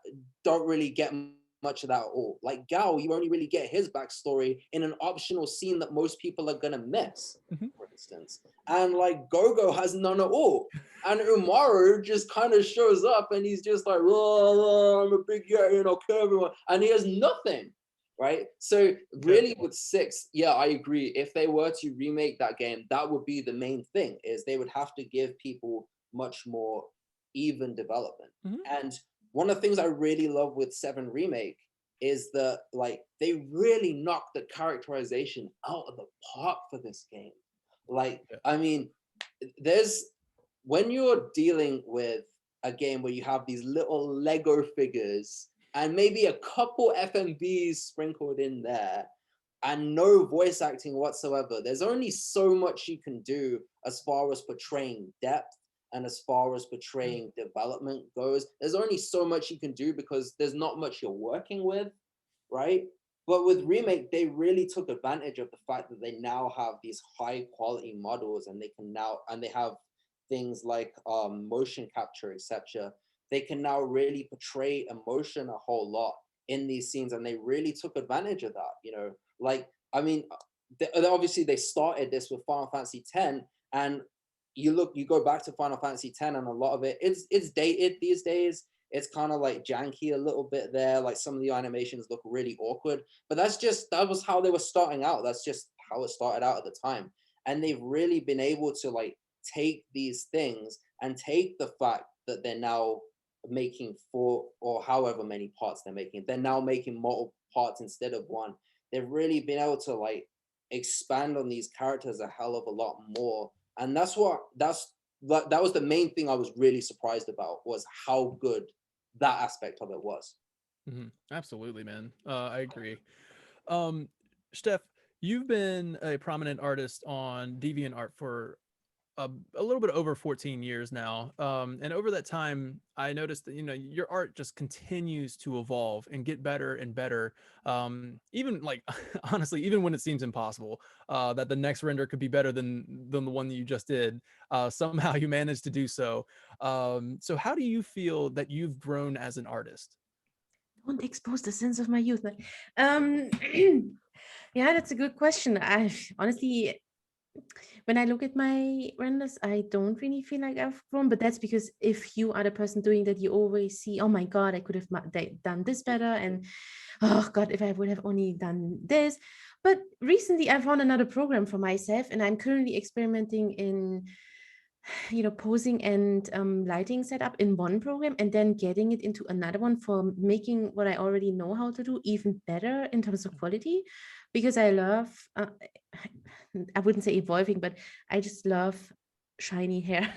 don't really get much of that at all. Like Gao, you only really get his backstory in an optional scene that most people are gonna miss, for instance. And like Gogo has none at all. And Umaru just kind of shows up and he's just like, oh, I'm a big yeti and I'll kill everyone. And he has nothing. Right. So really with 6, yeah, I agree. If they were to remake that game, that would be the main thing, is they would have to give people much more even development. And one of the things I really love with 7 remake is that like they really knocked the characterization out of the park for this game. Like, I mean, when you're dealing with a game where you have these little Lego figures and maybe a couple FMVs sprinkled in there and no voice acting whatsoever, there's only so much you can do as far as portraying depth and as far as portraying development goes. There's only so much you can do because there's not much you're working with, right? But with remake, they really took advantage of the fact that they now have these high quality models and they have things like motion capture, etc. They can now really portray emotion a whole lot in these scenes, and they really took advantage of that. Like, I mean, obviously they started this with Final Fantasy X, and you go back to Final Fantasy X, and a lot of it's dated these days. It's kind of like janky a little bit there. Like some of the animations look really awkward, but that was how they were starting out. That's just how it started out at the time. And they've really been able to like take these things and take the fact that they're now making 4 or however many parts they're making. They're now making multiple parts instead of one. They've really been able to like expand on these characters a hell of a lot more. And that was the main thing I was really surprised about, was how good that aspect of it was. Absolutely, man. I agree. Steph, you've been a prominent artist on DeviantArt for a little bit over 14 years now. And over that time, I noticed that, your art just continues to evolve and get better and better. Even like, honestly, even when it seems impossible, that the next render could be better than the one that you just did, somehow you managed to do so. So how do you feel that you've grown as an artist? Don't expose the sins of my youth. Yeah, that's a good question. I honestly, when I look at my renders, I don't really feel like I've grown, but that's because if you are the person doing that, you always see, oh my God, I could have done this better. And oh God, if I would have only done this. But recently I found another program for myself, and I'm currently experimenting in posing and lighting setup in one program, and then getting it into another one for making what I already know how to do even better in terms of quality, because I love I wouldn't say evolving, but I just love shiny hair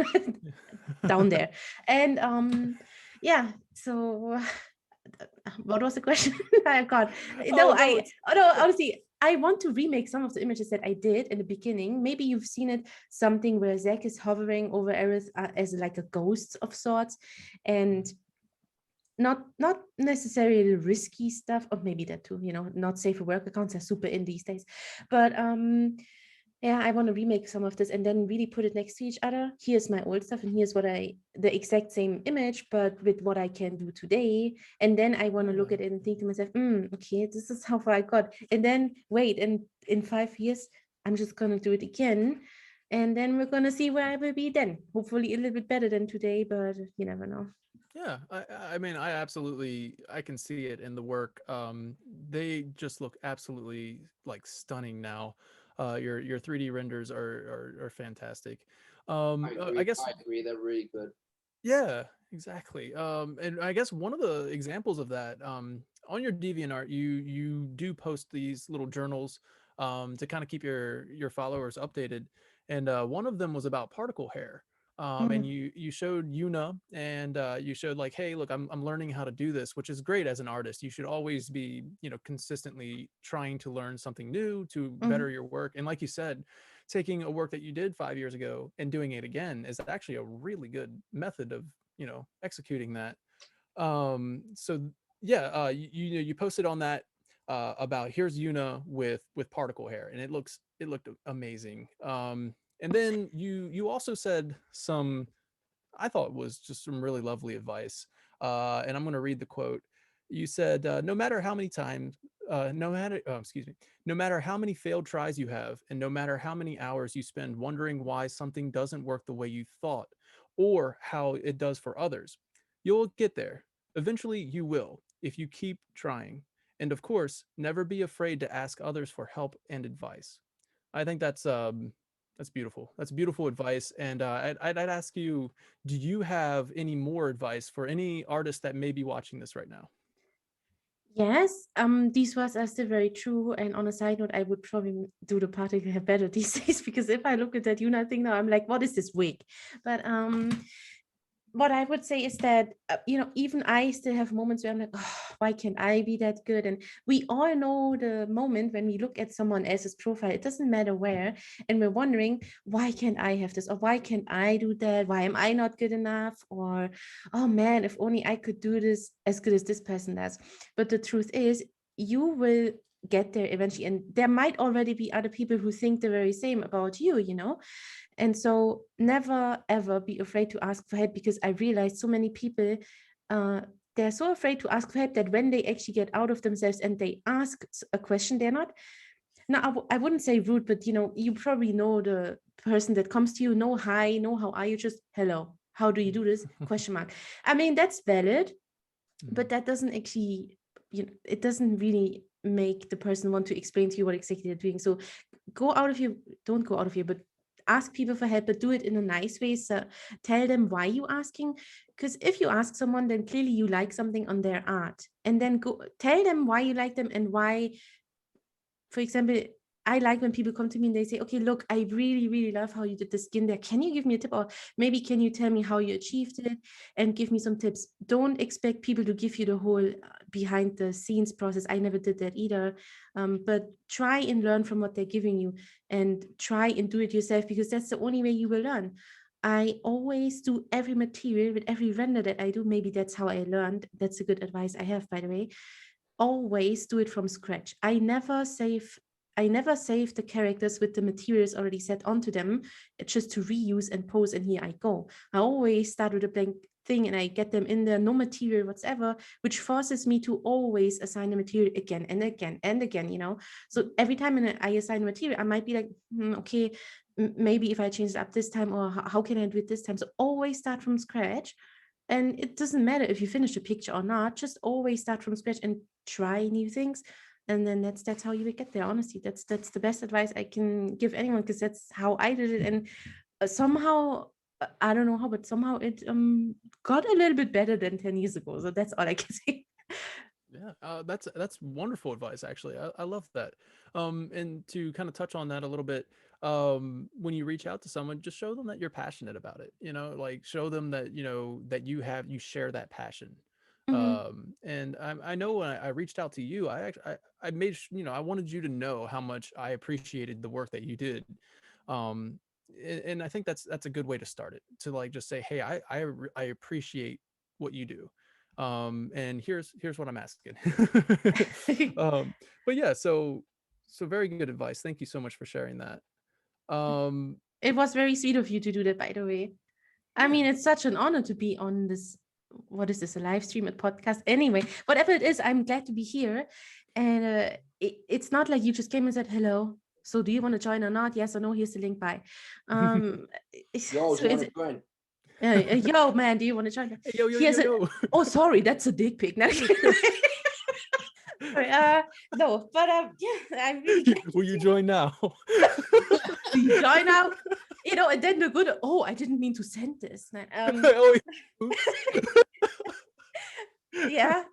down there. And yeah, so what was the question? I got no, Oh no, no, honestly, I want to remake some of the images that I did in the beginning. Maybe you've seen it, something where Zack is hovering over Aerith as like a ghost of sorts, and not necessarily risky stuff, or maybe that too, not safe for work accounts are super in these days, but yeah, I want to remake some of this and then really put it next to each other. Here's my old stuff, and here's the exact same image, but with what I can do today. And then I want to look Yeah. at it and think to myself, okay, this is how far I got. And then wait, and in 5 years, I'm just gonna do it again. And then we're gonna see where I will be then. Hopefully a little bit better than today, but you never know. Yeah, I mean, I can see it in the work. They just look absolutely like stunning now. Your 3D renders are fantastic. I I agree. guess I agree. They're really good. yeah, exactly. And I guess one of the examples of that, on your DeviantArt, you do post these little journals, to kind of keep your followers updated. And one of them was about particle hair. And Mhm, you showed Yuna, and you showed like, hey, look, I'm learning how to do this, which is great as an artist. You should always be, consistently trying to learn something new to better mhm. your work. And like you said, taking a work that you did 5 years ago and doing it again is actually a really good method of executing that. So yeah, you posted on that, about here's Yuna with particle hair, and it looked amazing. And then you also said some, I thought was just some really lovely advice. And I'm going to read the quote. You said, "No matter how many times, no matter, oh, excuse me, no matter how many failed tries you have, and no matter how many hours you spend wondering why something doesn't work the way you thought, or how it does for others, you'll get there. Eventually, you will, if you keep trying. And of course, never be afraid to ask others for help and advice." I think that's beautiful. That's beautiful advice. And I'd ask you, do you have any more advice for any artist that may be watching this right now? Yes, these words are still very true. And on a side note, I would probably do the particle hair better these days because if I look at that Yuna thing now, I'm like, what is this wig? But what I would say is that even I still have moments where I'm like, oh, why can't I be that good? And we all know the moment when we look at someone else's profile, it doesn't matter where, and we're wondering, why can't I have this, or why can't I do that? Why am I not good enough? Or oh man, if only I could do this as good as this person does. But the truth is, you will get there eventually, and there might already be other people who think the very same about you. And so never ever be afraid to ask for help, because I realized so many people, uh, they're so afraid to ask for help that when they actually get out of themselves and they ask a question, they're not, no, I wouldn't say rude, but you probably know the person that comes to you, no hi, no how are you, just hello, how do you do this, question mark. I mean, that's valid, Mhm. but that doesn't actually, it doesn't really make the person want to explain to you what exactly they're doing. So go out of your, don't go out of here, but ask people for help, but do it in a nice way. So tell them why you asking, because if you ask someone, then clearly you like something on their art, and then go tell them why you like them and why. For example, I like when people come to me and they say, okay, look, I really, really love how you did the skin there. Can you give me a tip? Or maybe can you tell me how you achieved it and give me some tips? Don't expect people to give you the whole behind the scenes process. I never did that either. But try and learn from what they're giving you, and try and do it yourself, because that's the only way you will learn. I always do every material with every render that I do. Maybe that's how I learned. That's a good advice I have, by the way. Always do it from scratch. I never save the characters with the materials already set onto them. It's just to reuse and pose, and here I go. I always start with a blank thing and I get them in there, no material whatsoever, which forces me to always assign the material again and again and again. So every time I assign material, I might be like, okay, maybe if I change it up this time, or how can I do it this time? So always start from scratch. And it doesn't matter if you finish a picture or not, just always start from scratch and try new things. And then that's how you will get there. Honestly, that's the best advice I can give anyone, because that's how I did it. And somehow, I don't know how, but somehow it got a little bit better than 10 years ago. So that's all I can say. Yeah, that's wonderful advice. Actually, I love that. And to kind of touch on that a little bit, when you reach out to someone, just show them that you're passionate about it. Like show them that that you share that passion. Mhm. And I know when I reached out to you, I made I wanted you to know how much I appreciated the work that you did. Um, and I think that's a good way to start it. To like just say, hey, I appreciate what you do, and here's what I'm asking. um but yeah, so very good advice. Thank you so much for sharing that. It was very sweet of you to do that, by the way. I mean, it's such an honor to be on this. What is this? A live stream, a podcast? Anyway, whatever it is, I'm glad to be here. And it's not like you just came and said hello. So, do you want to join or not? Yes or no? Here's the link. Bye. Yo, So do you it's want to join? yo, man, do you want to join? Hey, yo, Here's yo. Oh, sorry, that's a dick pic. No, sorry, no, but yeah, I'm really glad. Will you join now? Do you join now? You know, and then the good. Oh, I didn't mean to send this. Oh, oops. Yeah,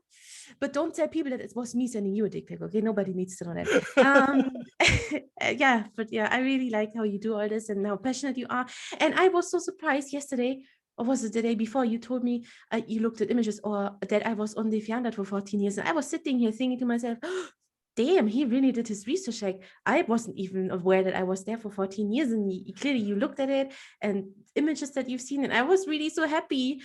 but don't tell people that it was me sending you a dick pic. Okay, nobody needs to know that. Yeah, but yeah, I really like how you do all this and how passionate you are. And I was so surprised yesterday, or was it the day before? You told me you looked at images, or that I was on DeviantArt for 14 years, and I was sitting here thinking to myself, damn, he really did his research. Like, I wasn't even aware that I was there for 14 years, and clearly you looked at it and images that you've seen, and I was really so happy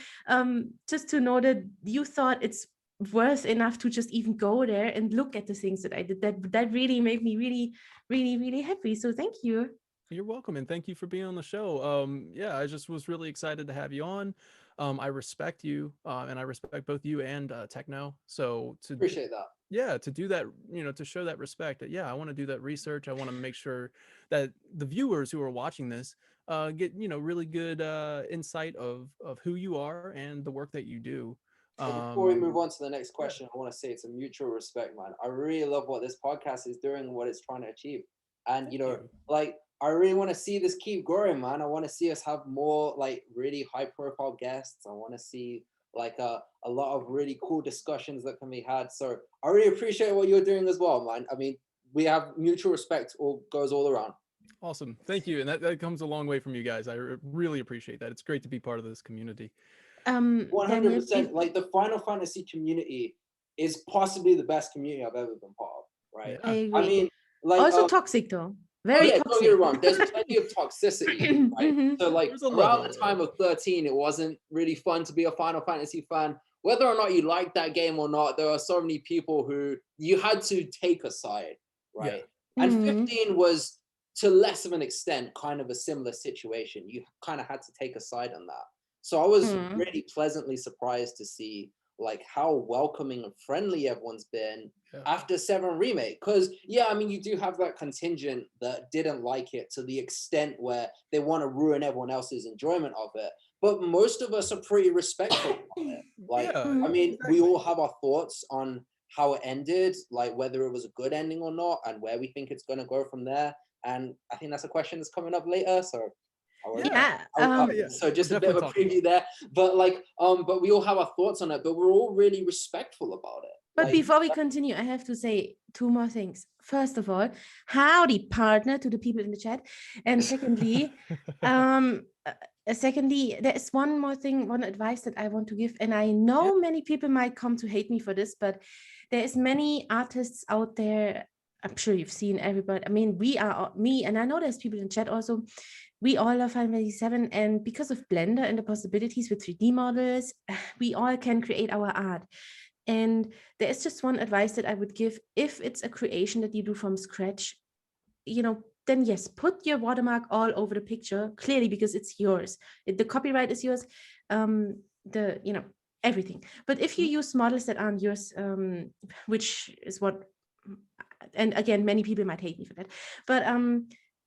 just to know that you thought it's worth enough to just even go there and look at the things that I did. That really made me really, really, really happy. So thank you. You're welcome, and thank you for being on the show. Yeah, I just was really excited to have you on. I respect you, and I respect both you and Techno. So Appreciate that. yeah, to do that, to show that respect, yeah, I want to do that research. I want to make sure that the viewers who are watching this get, really good insight of who you are and the work that you do. Before we move on to the next question, I want to say it's a mutual respect, man. I really love what this podcast is doing and what it's trying to achieve. And, like, I really want to see this keep growing, man. I want to see us have more, like, really high profile guests. I want to see, like, a lot of really cool discussions that can be had. So I really appreciate what you're doing as well, man. I mean, we have mutual respect, goes all around. Awesome. Thank you. And that comes a long way from you guys. I really appreciate that. It's great to be part of this community. 100%. Like, the Final Fantasy community is possibly the best community I've ever been part of, right? Yeah. I agree. I mean, like, also toxic though. Very toxic. Don't get it wrong. There's plenty of toxicity, right? So, like, around the time of 13, it wasn't really fun to be a Final Fantasy fan. Whether or not you liked that game or not, there are so many people who you had to take a side, right? Yeah. And 15 was, to less of an extent, kind of a similar situation. You kind of had to take a side on that. So I was really pleasantly surprised to see, like, how welcoming and friendly everyone's been after 7 Remake. Because, yeah, I mean, you do have that contingent that didn't like it to the extent where they want to ruin everyone else's enjoyment of it. But most of us are pretty respectful of it. Like, I mean, exactly. We all have our thoughts on how it ended, like whether it was a good ending or not, and where we think it's going to go from there. And I think that's a question that's coming up later. So so just a bit of a preview there, but like but we all have our thoughts on it, but we're all really respectful about it. But like, before we continue, I have to say 2 more things. First of all, howdy partner to the people in the chat, and secondly there is one more thing, one advice that I want to give, and I know many people might come to hate me for this, but there is many artists out there. I'm sure you've seen everybody. I mean, me, and I know there's people in chat also. We all love Final Fantasy VII, and because of Blender and the possibilities with 3D models, we all can create our art. And there is just one advice that I would give. If it's a creation that you do from scratch, then yes, put your watermark all over the picture, clearly, because it's yours. The copyright is yours, everything. But if you use models that aren't yours, which is what, and again, many people might hate me for that, but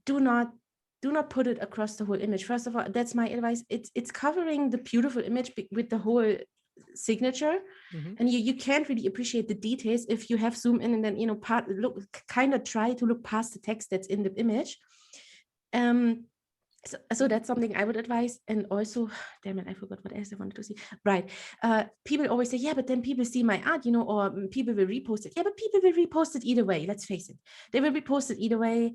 do not put it across the whole image. First of all, that's my advice. It's covering the beautiful image with the whole signature, and you can't really appreciate the details if you have zoom in and then try to look past the text that's in the image. So that's something I would advise. And also, damn it, I forgot what else I wanted to see. Right. People always say, yeah, but then people see my art, or people will repost it. Yeah, but people will repost it either way. Let's face it. They will repost it either way.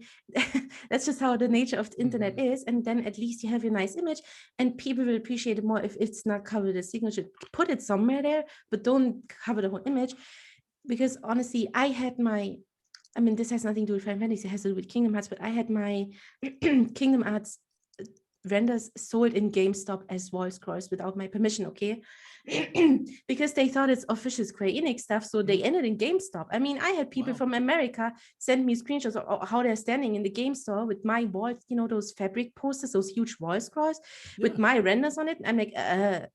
That's just how the nature of the internet is. And then at least you have a nice image, and people will appreciate it more if it's not covered as signature. Put it somewhere there, but don't cover the whole image. Because honestly, this has nothing to do with Final Fantasy, it has to do with Kingdom Hearts, but I had my Kingdom Hearts renders sold in GameStop as wall scrolls without my permission, okay? Because they thought it's official Square Enix stuff, so they ended in GameStop. I mean, I had people from America send me screenshots of how they're standing in the game store with my wall, those fabric posters, those huge wall scrolls with my renders on it. I'm like, I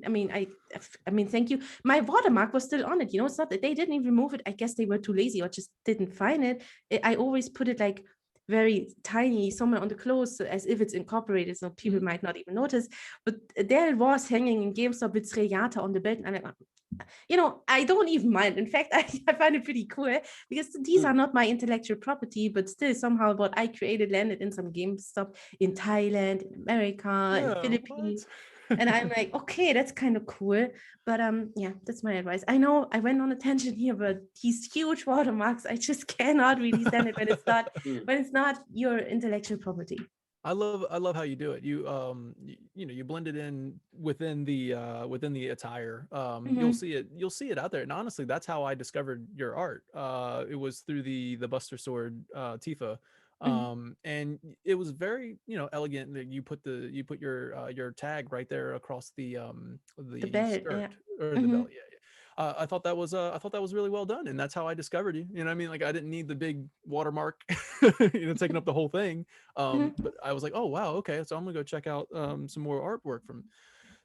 mean, thank you. My watermark was still on it. It's not that they didn't even remove it. I guess they were too lazy or just didn't find it. I always put it like very tiny somewhere on the clothes as if it's incorporated, so people might not even notice. But there it was hanging in GameStop with Sreliata on the bed, and I'm like, I don't even mind. In fact, I find it pretty cool because these are not my intellectual property, but still somehow what I created landed in some GameStop in Thailand, in America, in Philippines. And I'm like, okay, that's kind of cool. But yeah, that's my advice. I know I went on a tangent here, but these huge watermarks, I just cannot really stand it when it's not your intellectual property. I love how you do it. You blend it in within the attire. You'll see it out there. And honestly, that's how I discovered your art. It was through the Buster Sword Tifa. And it was very, elegant that you put your tag right there across the belt, skirt or the belt. I thought that was really well done, and that's how I discovered you. You know what I mean? Like, I didn't need the big watermark, taking up the whole thing. But I was like, oh wow, okay, so I'm gonna go check out some more artwork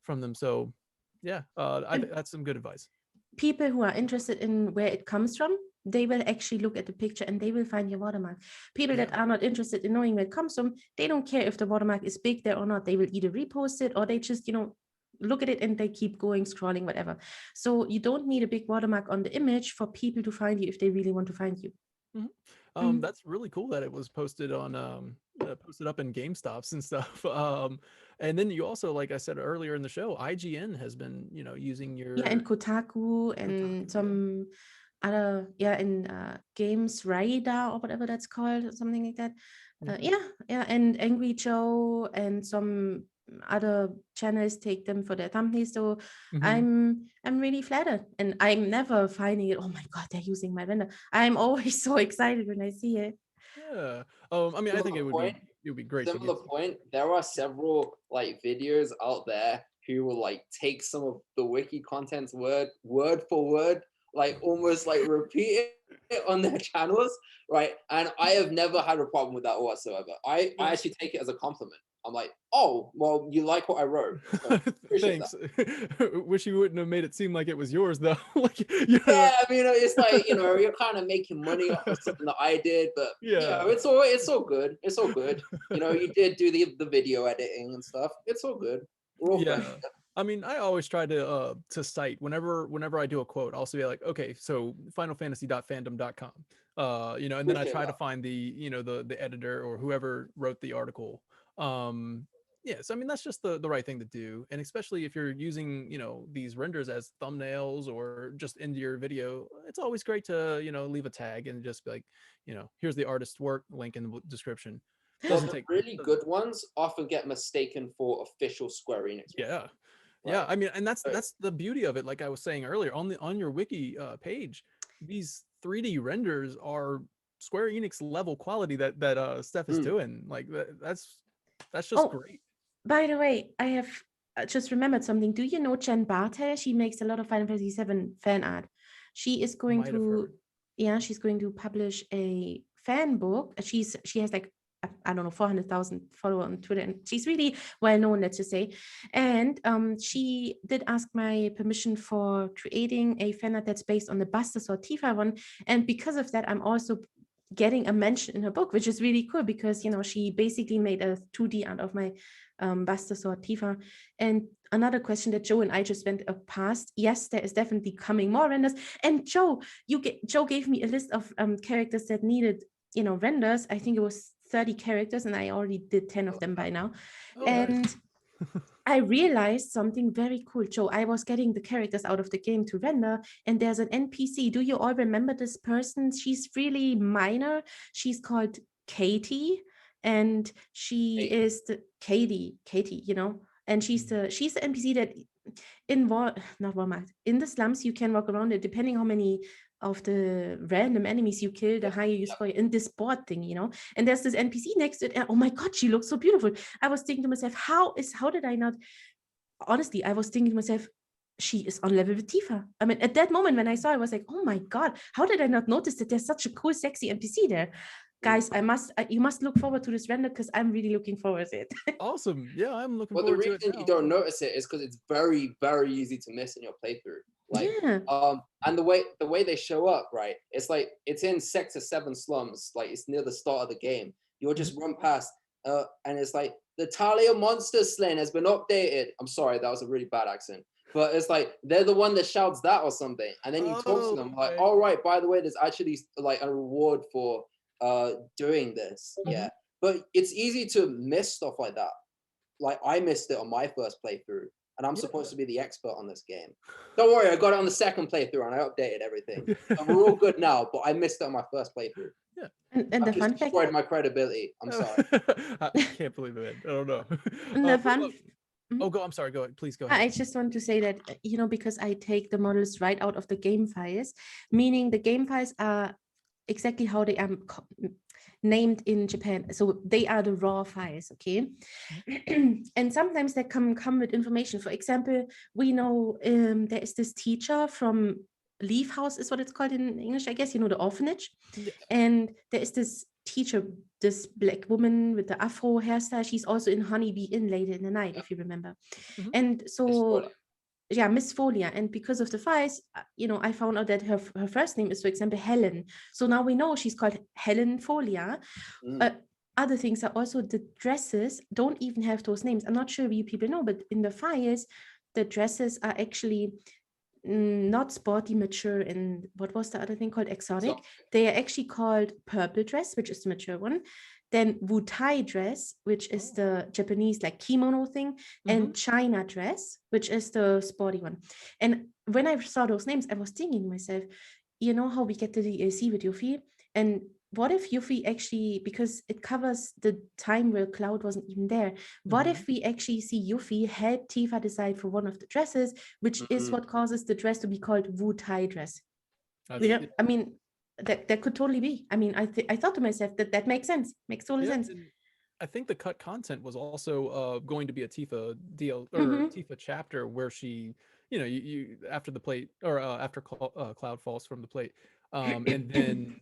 from them. So yeah, that's some good advice. People who are interested in where it comes from, they will actually look at the picture and they will find your watermark. People that are not interested in knowing where it comes from, they don't care if the watermark is big there or not. They will either repost it or they just, look at it and they keep going, scrolling, whatever. So you don't need a big watermark on the image for people to find you if they really want to find you. That's really cool that it was posted on posted up in GameStops and stuff. And then you also, like I said earlier in the show, IGN has been, using your and Kotaku and some other in Games Radar or whatever that's called, something like that. And Angry Joe and some other channels take them for their thumbnails. So I'm really flattered, and I'm never finding it. Oh my god, they're using my render. I'm always so excited when I see it. Yeah. I mean, I think it would be great. Similar point. There are several like videos out there who will like take some of the wiki contents word for word, like almost like repeat it on their channels, right? And I have never had a problem with that whatsoever. I actually take it as a compliment. I'm like, oh, well, you like what I wrote. So thanks. Wish you wouldn't have made it seem like it was yours, though. Yeah, I mean, it's like, you're kind of making money off of something that I did, but it's all good. It's all good. You did do the video editing and stuff. It's all good. We're all friends. I mean, I always try to cite whenever I do a quote, I'll say like, okay, so finalfantasy.fandom.com, and then I try to find the editor or whoever wrote the article. Yes, I mean, that's just the right thing to do, and especially if you're using these renders as thumbnails or just into your video, it's always great to leave a tag and just be like, here's the artist's work, link in the description. Well, the really good ones often get mistaken for official Square Enix. Yeah, I mean, and that's the beauty of it. Like I was saying earlier, on your wiki page, these 3D renders are Square Enix level quality that Steph is doing. Like that's just great. By the way, I have just remembered something. Do you know Jen Bartel? She makes a lot of Final Fantasy VII fan art. She is going she's going to publish a fan book. She has like, I don't know, 400,000 followers on Twitter, and she's really well known, let's just say. And she did ask my permission for creating a fan art that's based on the Buster Sword Tifa one. And because of that, I'm also getting a mention in her book, which is really cool because she basically made a 2D out of my Buster Sword Tifa. And another question that Joe and I just went past, yes, there is definitely coming more renders. And Joe gave me a list of characters that needed renders. I think it was 30 characters, and I already did 10 of them by now. And nice. I realized something very cool, Joe. I was getting the characters out of the game to render, and there's an NPC. Do you all remember this person? She's really minor. She's called Katie, and she is the Katie, and she's the NPC that in not Walmart, in the slums, you can walk around it depending how many of the random enemies you kill, the higher you score in this board thing, and there's this NPC next to it, and oh my god, she looks so beautiful. I was thinking to myself, how did I not, honestly, I was thinking to myself, she is on level with Tifa. I mean, at that moment when I saw it, I was like, oh my god, how did I not notice that there's such a cool sexy NPC there? Guys, you must look forward to this render, because I'm really looking forward to it. Awesome. Yeah, I'm looking Well, the forward to it reason now. you don't notice it is because it's very, very easy to miss in your playthrough. Like, Yeah. and the way they show up, right? It's like it's in Sector 7 slums. Like it's near the start of the game. You'll just run past, and it's like the Talia monster slain has been updated. I'm sorry, that was a really bad accent. But it's like they're the one that shouts that or something, and then you talk to them like, okay. "All right, by the way, there's actually like a reward for doing this." Yeah, but it's easy to miss stuff like that. Like I missed it on my first playthrough, and I'm supposed to be the expert on this game. Don't worry, I got it on the second playthrough and I updated everything. So we're all good now, but I missed it on my first playthrough. Yeah. And the fun fact, destroyed my credibility. I'm sorry. I can't believe it. I don't know. and the fun. I'm sorry. Go ahead. Please go ahead. I just want to say that, because I take the models right out of the game files, meaning the game files are exactly how they are named in Japan. So they are the raw files, okay? And sometimes they come with information. For example, we know there is this teacher from Leaf House is what it's called in English, I guess, the orphanage. Yeah. And there is this teacher, this black woman with the afro hairstyle. She's also in Honeybee Inn later in the night, if you remember. And so Miss Folia. And because of the files, I found out that her first name is, for example, Helen. So now we know she's called Helen Folia. Other things are also the dresses don't even have those names. I'm not sure if you people know, but in the files, the dresses are actually not sporty, mature, and what was the other thing called? Exotic. They are actually called purple dress, which is the mature one. Then wutai dress, which is the Japanese like kimono thing, and China dress, which is the sporty one. And when I saw those names, I was thinking to myself, you know how we get the DLC with Yuffie? And what if Yuffie actually, because it covers the time where Cloud wasn't even there, what if we actually see Yuffie help Tifa decide for one of the dresses, which is what causes the dress to be called wutai dress? I mean, that could totally be. I mean, I thought to myself that makes sense. Makes total sense. I think the cut content was also going to be a Tifa deal or Tifa chapter where she, you after the plate or after Cloud falls from the plate, and then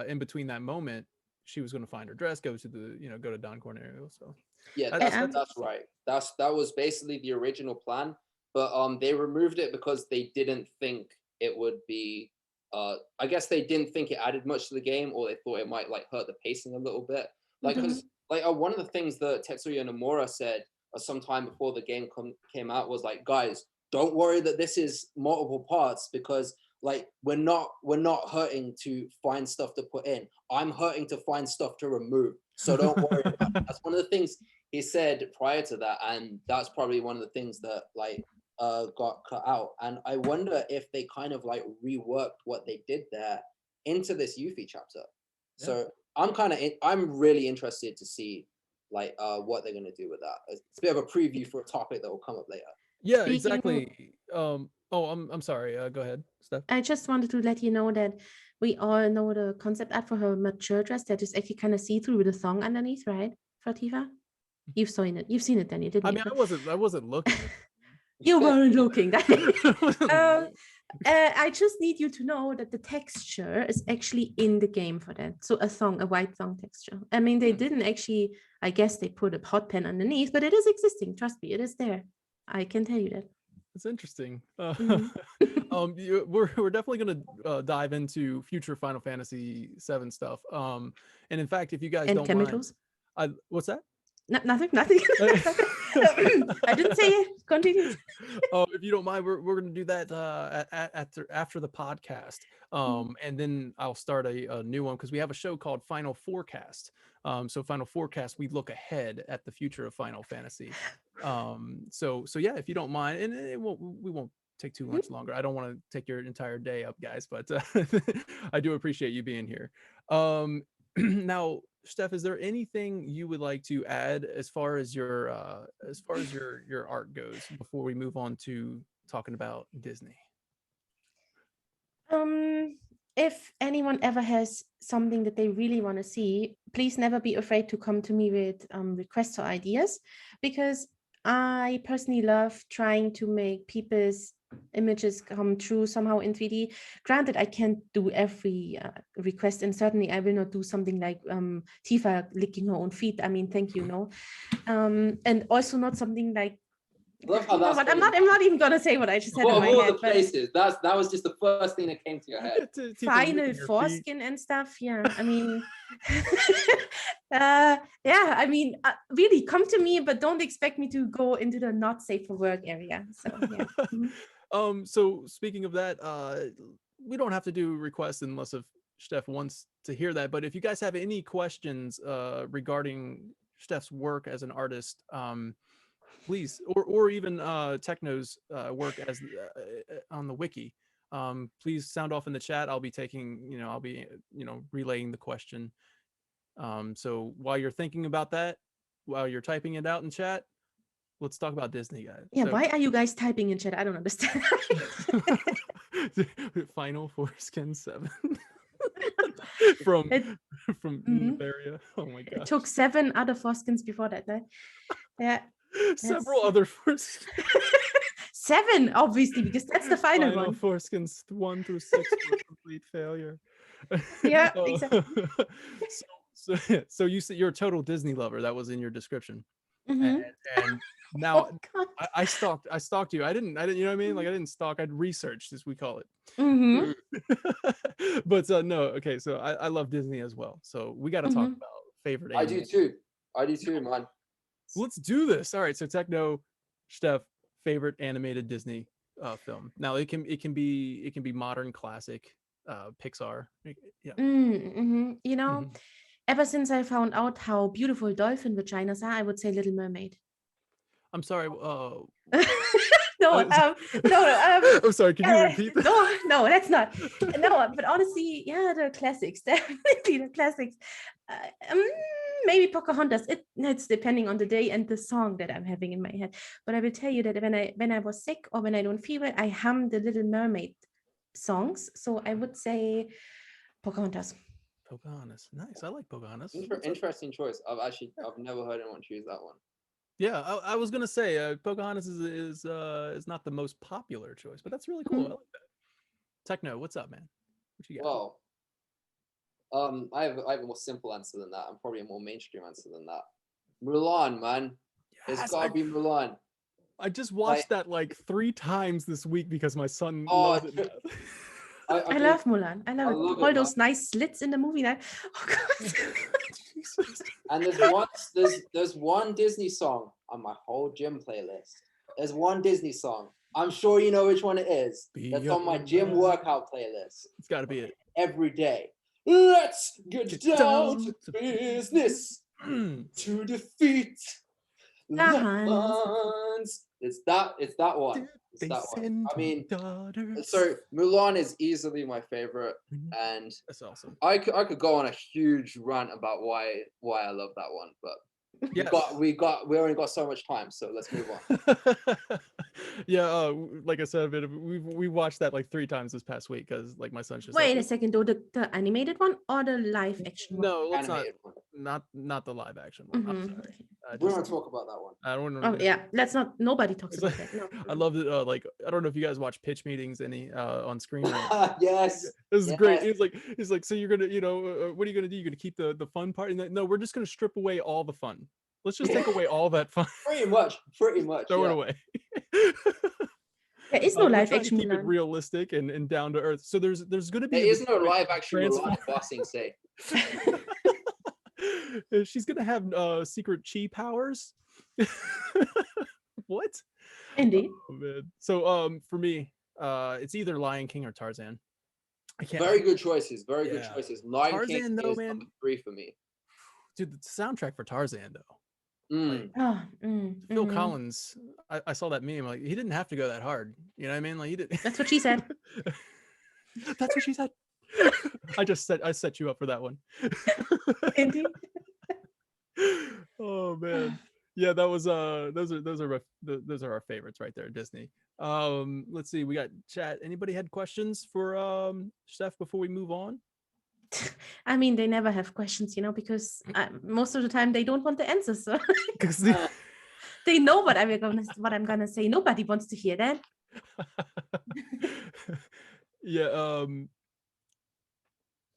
in between that moment, she was going to find her dress, go to the go to Don Cornelio. So yeah, that's right. That was basically the original plan, but they removed it because they didn't think it would be. I guess they didn't think it added much to the game, or they thought it might like hurt the pacing a little bit. Like, because one of the things that Tetsuya Nomura said sometime before the game came out was like, guys, don't worry that this is multiple parts because like we're not hurting to find stuff to put in. I'm hurting to find stuff to remove. So don't worry about it. That's one of the things he said prior to that, and that's probably one of the things that like got cut out. And I wonder if they kind of like reworked what they did there into this Yuffie chapter. Yeah. So I'm really interested to see like what they're gonna do with that. It's a bit of a preview for a topic that will come up later. Yeah, exactly. I'm sorry. Go ahead, Steph. I just wanted to let you know that we all know the concept art for her mature dress that is actually kind of see-through with a thong underneath, right? For Tifa? You've seen it, Danny, didn't you? I mean, I wasn't looking. You weren't looking. I just need you to know that the texture is actually in the game for that. So a white thong texture. I mean, they didn't actually, I guess they put a hot pen underneath, but it is existing. Trust me, it is there. I can tell you that. It's interesting. We're definitely going to dive into future Final Fantasy VII stuff. And in fact, if you guys don't chemicals? mind, what's that? Nothing. I didn't say it. Continue. If you don't mind, we're going to do that after the podcast. And then I'll start a new one because we have a show called Final Forecast. So Final Forecast, we look ahead at the future of Final Fantasy. So yeah, if you don't mind, and we won't take too much longer. I don't want to take your entire day up, guys, but I do appreciate you being here. Now, Steph, is there anything you would like to add as far as your art goes before we move on to talking about Disney? Um, if anyone ever has something that they really want to see, please never be afraid to come to me with requests or ideas, because I personally love trying to make people's images come true somehow in 3D. Granted, I can't do every request, and certainly I will not do something like Tifa licking her own feet. I mean, thank you, no. And also not something like, Love how you know that's what, I'm not even gonna say what I just said in of my all head, the but places, that was just the first thing that came to your head. Tifa final licking your feet. foreskin and stuff. Yeah, I mean, yeah, I mean, really come to me, but don't expect me to go into the not safe for work area. So yeah. Mhm. So speaking of that, we don't have to do requests unless if Steph wants to hear that. But if you guys have any questions regarding Steph's work as an artist, please, or even Techno's work as on the wiki, please sound off in the chat. I'll be relaying the question. So while you're thinking about that, while you're typing it out in chat, let's talk about Disney, guys. Yeah, So, why are you guys typing in chat? I don't understand. Final Foreskin 7 from It, mhm. Nevaria. Oh my It god. took 7 other foreskins before that. Right? Yeah, Several that's other foreskins. 7, obviously, because that's the final Final one. Foreskins 1 through 6 were complete failure. Yeah, Oh, exactly. so you said you're a total Disney lover. That was in your description. Mhm. And now Oh God. I stalked you. I didn't, you know what I mean? Like I didn't stalk, I'd researched, as we call it. Mhm. But no, okay, so I love Disney as well. So we got to talk Mhm. about favorite I do anime. too. I do too, man. Let's do this. All right, so Techno, Steph, favorite animated Disney film. Now it can be modern, classic, Pixar. Yeah. Mhm. You know, Mhm. ever since I found out how beautiful dolphin vaginas are, I would say Little Mermaid. I'm sorry. No, I'm sorry. Can you repeat that? no, that's not. No, but honestly, yeah, the classics, definitely the classics. Um, maybe Pocahontas. It's depending on the day and the song that I'm having in my head. But I will tell you that when I was sick or when I don't feel well, I hum the Little Mermaid songs. So I would say Pocahontas. Pocahontas. Nice. I like Pocahontas. Interesting choice. I've never heard anyone choose that one. Yeah, I was gonna say Pocahontas is not the most popular choice, but that's really cool. I Mhm. like that. Techno, what's up, man? What you got? Well, I have a more simple answer than that. I'm probably a more mainstream answer than that. Mulan, man. It's Yes, gotta be Mulan. I just Like, watched that like 3 times this week because my son oh, loves it now. I I mean, love Mulan. I love I it. love All it, man. those nice slits in the movie. That, oh God. Jesus. And there's one Disney song on my whole gym playlist. There's one Disney song. I'm sure you know which one it is. That's on my gym workout playlist. It's got to be it. Every day. Let's get down to business to defeat the Huns. It's that one. It's that one. I mean, so Mulan is easily my favorite, and That's awesome. I could go on a huge rant about why I love that one, but Yes. we only got so much time, so let's move on. Yeah, like I said, we watched that like 3 times this past week because like my son's just Wait like, a second, though, the animated one or the live action one? no, let's Animated one. not the live action one. I'm Mhm. sorry. We don't talk about that one. I don't Oh know. yeah, let's not. Nobody talks It's about like, that. No. I love it. Like I don't know if you guys watch pitch meetings any on Screen Rant. Yes. This is yes. great. It's like, so you're gonna, what are you gonna do? You're gonna keep the fun part? And no, we're just gonna strip away all the fun. Let's just take away all that fun. Pretty much. Throw it away. There is no We're live trying to action keep it Mulan. realistic and down to earth. So there's gonna be There is no live action Mulan bossing say. She's gonna have secret chi powers. What? Indeed. Oh man. So for me, it's either Lion King or Tarzan. I can't. Very good choices. Very good Yeah. choices. Lion Tarzan, King though, is man. number 3 for me. Dude, the soundtrack for Tarzan though. Mm. Phil Collins, I saw that meme. Like, he didn't have to go that hard. You know what I mean? Like, he did. That's what she said. That's what she said. I set you up for that one. Indeed. Oh man. Yeah, that was those are our favorites right there, Disney. Let's see, we got chat. Anybody had questions for Steph before we move on? I mean, they never have questions, because most of the time they don't want the answers. So they know what I'm gonna say. Nobody wants to hear that. Yeah.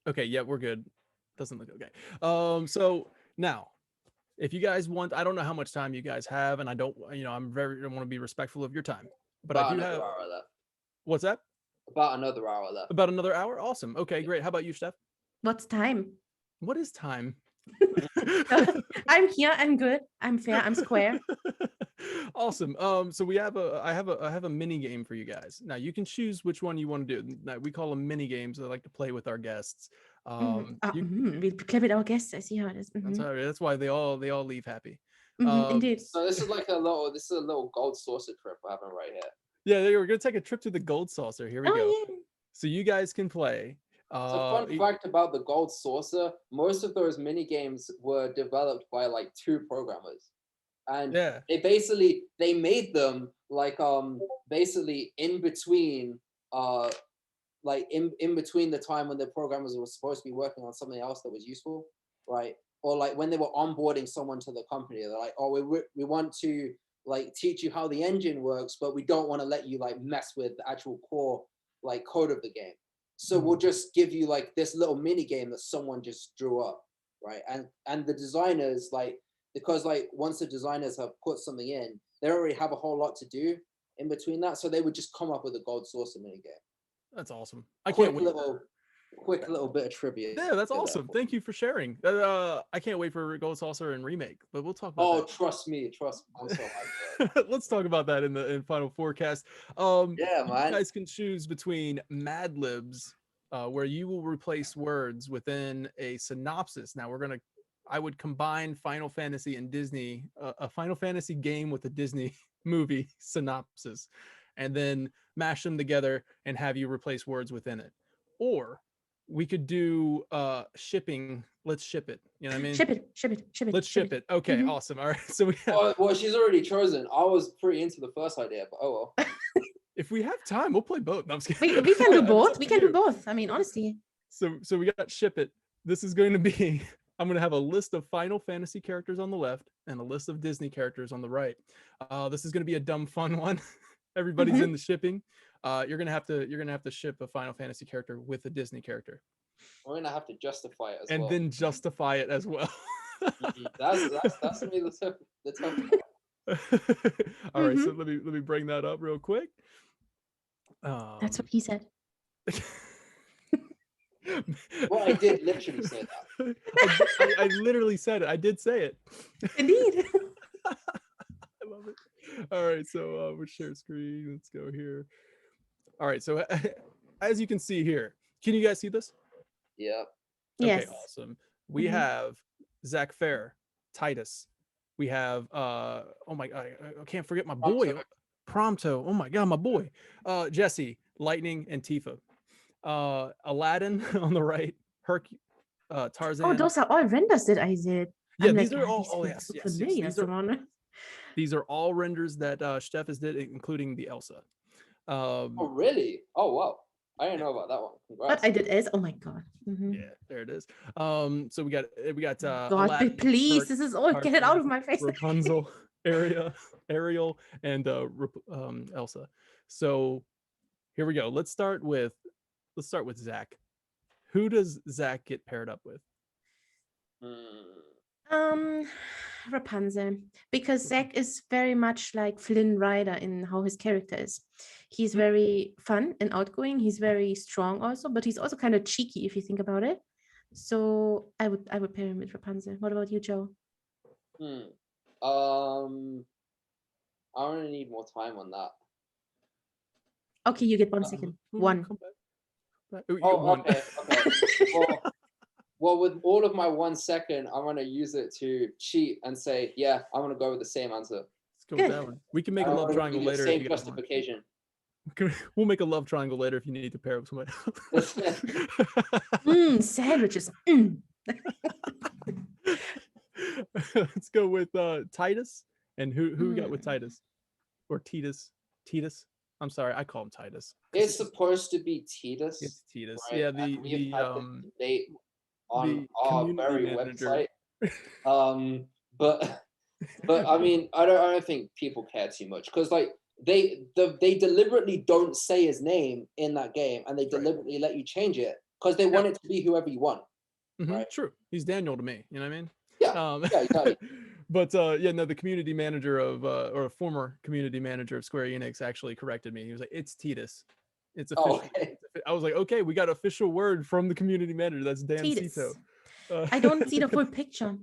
Okay. Yeah, we're good. Doesn't look okay. So now, if you guys want, I don't know how much time you guys have, and I don't, I want to be respectful of your time, but I About do another have. hour left. What's that? About another hour left. About another hour? Awesome. Okay, great. How about you, Steph? What's time? What is time? I'm here. I'm good. I'm fair. I'm square. Awesome. So I have a mini game for you guys. Now you can choose which one you want to do. Now, we call them mini games. I like to play with our guests. We play with our guests. I see how it is. That's why they all leave happy. Indeed. So this is like a little gold saucer trip we're having right here. Yeah, we're gonna take a trip to the gold saucer. Here we go. Yeah. So you guys can play. So fun fact about the gold saucer: most of those mini games were developed by like 2 programmers, and they made them like basically in between in between the time when the programmers were supposed to be working on something else that was useful, right? Or like when they were onboarding someone to the company, they're like, oh, we want to like teach you how the engine works, but we don't want to let you like mess with the actual core like code of the game. So we'll just give you like this little mini game that someone just drew up, right? And the designers, like, because like once the designers have put something in, they already have a whole lot to do in between that. So they would just come up with a gold saucer mini game. That's awesome. I can't wait. Quick little bit of tribute. Yeah, that's awesome. Thank you for sharing. I can't wait for Gold Saucer and remake, but we'll talk about that. Trust me. I'm so hyped. Let's talk about that in Final Forecast. Yeah, man. You guys can choose between Mad Libs, where you will replace words within a synopsis. Now I would combine Final Fantasy and Disney, a Final Fantasy game with a Disney movie synopsis, and then mash them together and have you replace words within it. Or we could do shipping. Let's ship it. You know what I mean? Ship it. Let's ship it. Okay, awesome. All right. So we have, well, she's already chosen. I was pretty into the first idea, but oh well. If we have time, we'll play both. No, I'm just kidding. We can do both. We can do both. I mean, honestly. So we got ship it. This is going to be, I'm going to have a list of Final Fantasy characters on the left and a list of Disney characters on the right. This is going to be a dumb fun one. Everybody's in the shipping. You're gonna have to ship a Final Fantasy character with a Disney character. We're gonna have to justify it as well. And then justify it as well. That's gonna be the tough part. All right, so let me bring that up real quick. That's what he said. Well, I did literally say that. I literally said it. I did say it. Indeed. I love it. All right, so we'll share screen. Let's go here. All right, so as you can see here, can you guys see this? Yeah. Okay, yes. awesome. We have Zach Fair, Titus. We have oh my god, I can't forget my boy, Prompto. Oh my god, my boy, Jesse, Lightning, and Tifa. Aladdin on the right, Tarzan. Oh, those are all renders that I did. Yeah, these are all. Oh yes. These are all renders that Steffes did, including the Elsa. Oh really? Oh wow. I didn't know about that one. Congrats. But I did as. Oh my god. Yeah, there it is. So we got God, Aladdin, please, this is all. Get it out of my face. Rapunzel, Ariel, and Elsa. So here we go. Let's start with Zach. Who does Zach get paired up with? Rapunzel, because Zach is very much like Flynn Rider in how his character is. He's very fun and outgoing. He's very strong also, but he's also kind of cheeky if you think about it. So I would pair him with Rapunzel. What about you, Joe? I'm gonna need more time on that. Okay, you get 1 second. One. Okay. Well, with all of my 1 second, I'm gonna use it to cheat and say, yeah, I'm gonna go with the same answer. Let's go with that one. We can make a love triangle later. Same justification. We'll make a love triangle later if you need to pair it with somebody else. Sandwiches. Let's go with Titus. And who we got with Titus? Or Titus? Titus? I'm sorry, I call him Titus. It's supposed to be Titus. It's Titus. Right? Yeah, And we've had this debate on the our community very manager. website. But I mean, I don't think people care too much because like they deliberately don't say his name in that game, and they deliberately let you change it because they want it to be whoever you want. Right? True. He's Daniel to me. You know what I mean? Yeah. Yeah, exactly. But yeah, no, the community manager of or a former community manager of Square Enix actually corrected me. He was like, "It's Titus. It's official." Oh, okay. I was like, "Okay, we got official word from the community manager. That's Dan Cito." I don't see the full picture.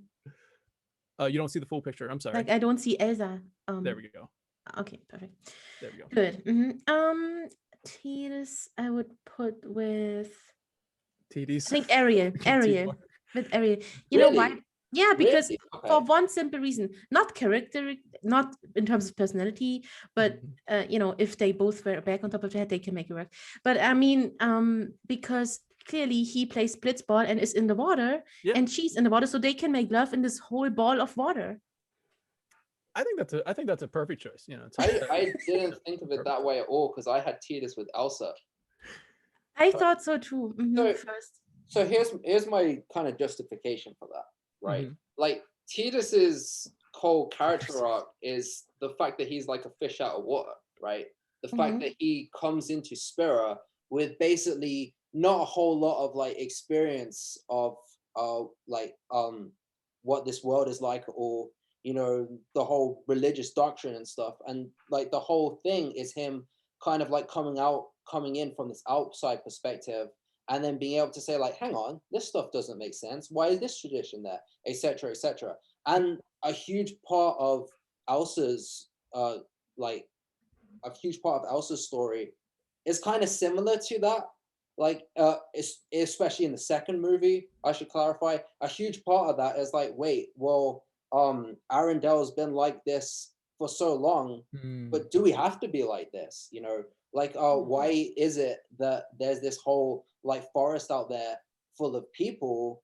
You don't see the full picture. I'm sorry. Like I don't see Elsa. There we go. Okay, perfect. There we go. Good. Titus, I would put with TDs. I think Ariel. With Ariel. You Really? know why? Yeah, because Really? Okay. for one simple reason, not in terms of personality, but you know, if they both were back on top of their head, they can make it work. But I mean, because clearly he plays blitzball and is in the water, and she's in the water, so they can make love in this whole ball of water. I think that's a perfect choice. You know, I didn't think of it that way at all because I had Titus with Elsa. I thought so too. So here's my kind of justification for that, right? Like Titus's whole character arc is the fact that he's like a fish out of water, right? The fact that he comes into Spira with basically not a whole lot of like experience of what this world is like, or you know, the whole religious doctrine and stuff, and like the whole thing is him kind of like coming in from this outside perspective, and then being able to say like, hang on, this stuff doesn't make sense, why is this tradition there, etc., etc. And a huge part of Elsa's story is kind of similar to that, like especially in the second movie. I should clarify, a huge part of that is like, wait, well, Arendelle's been like this for so long, but do we have to be like this? You know, like, why is it that there's this whole like forest out there full of people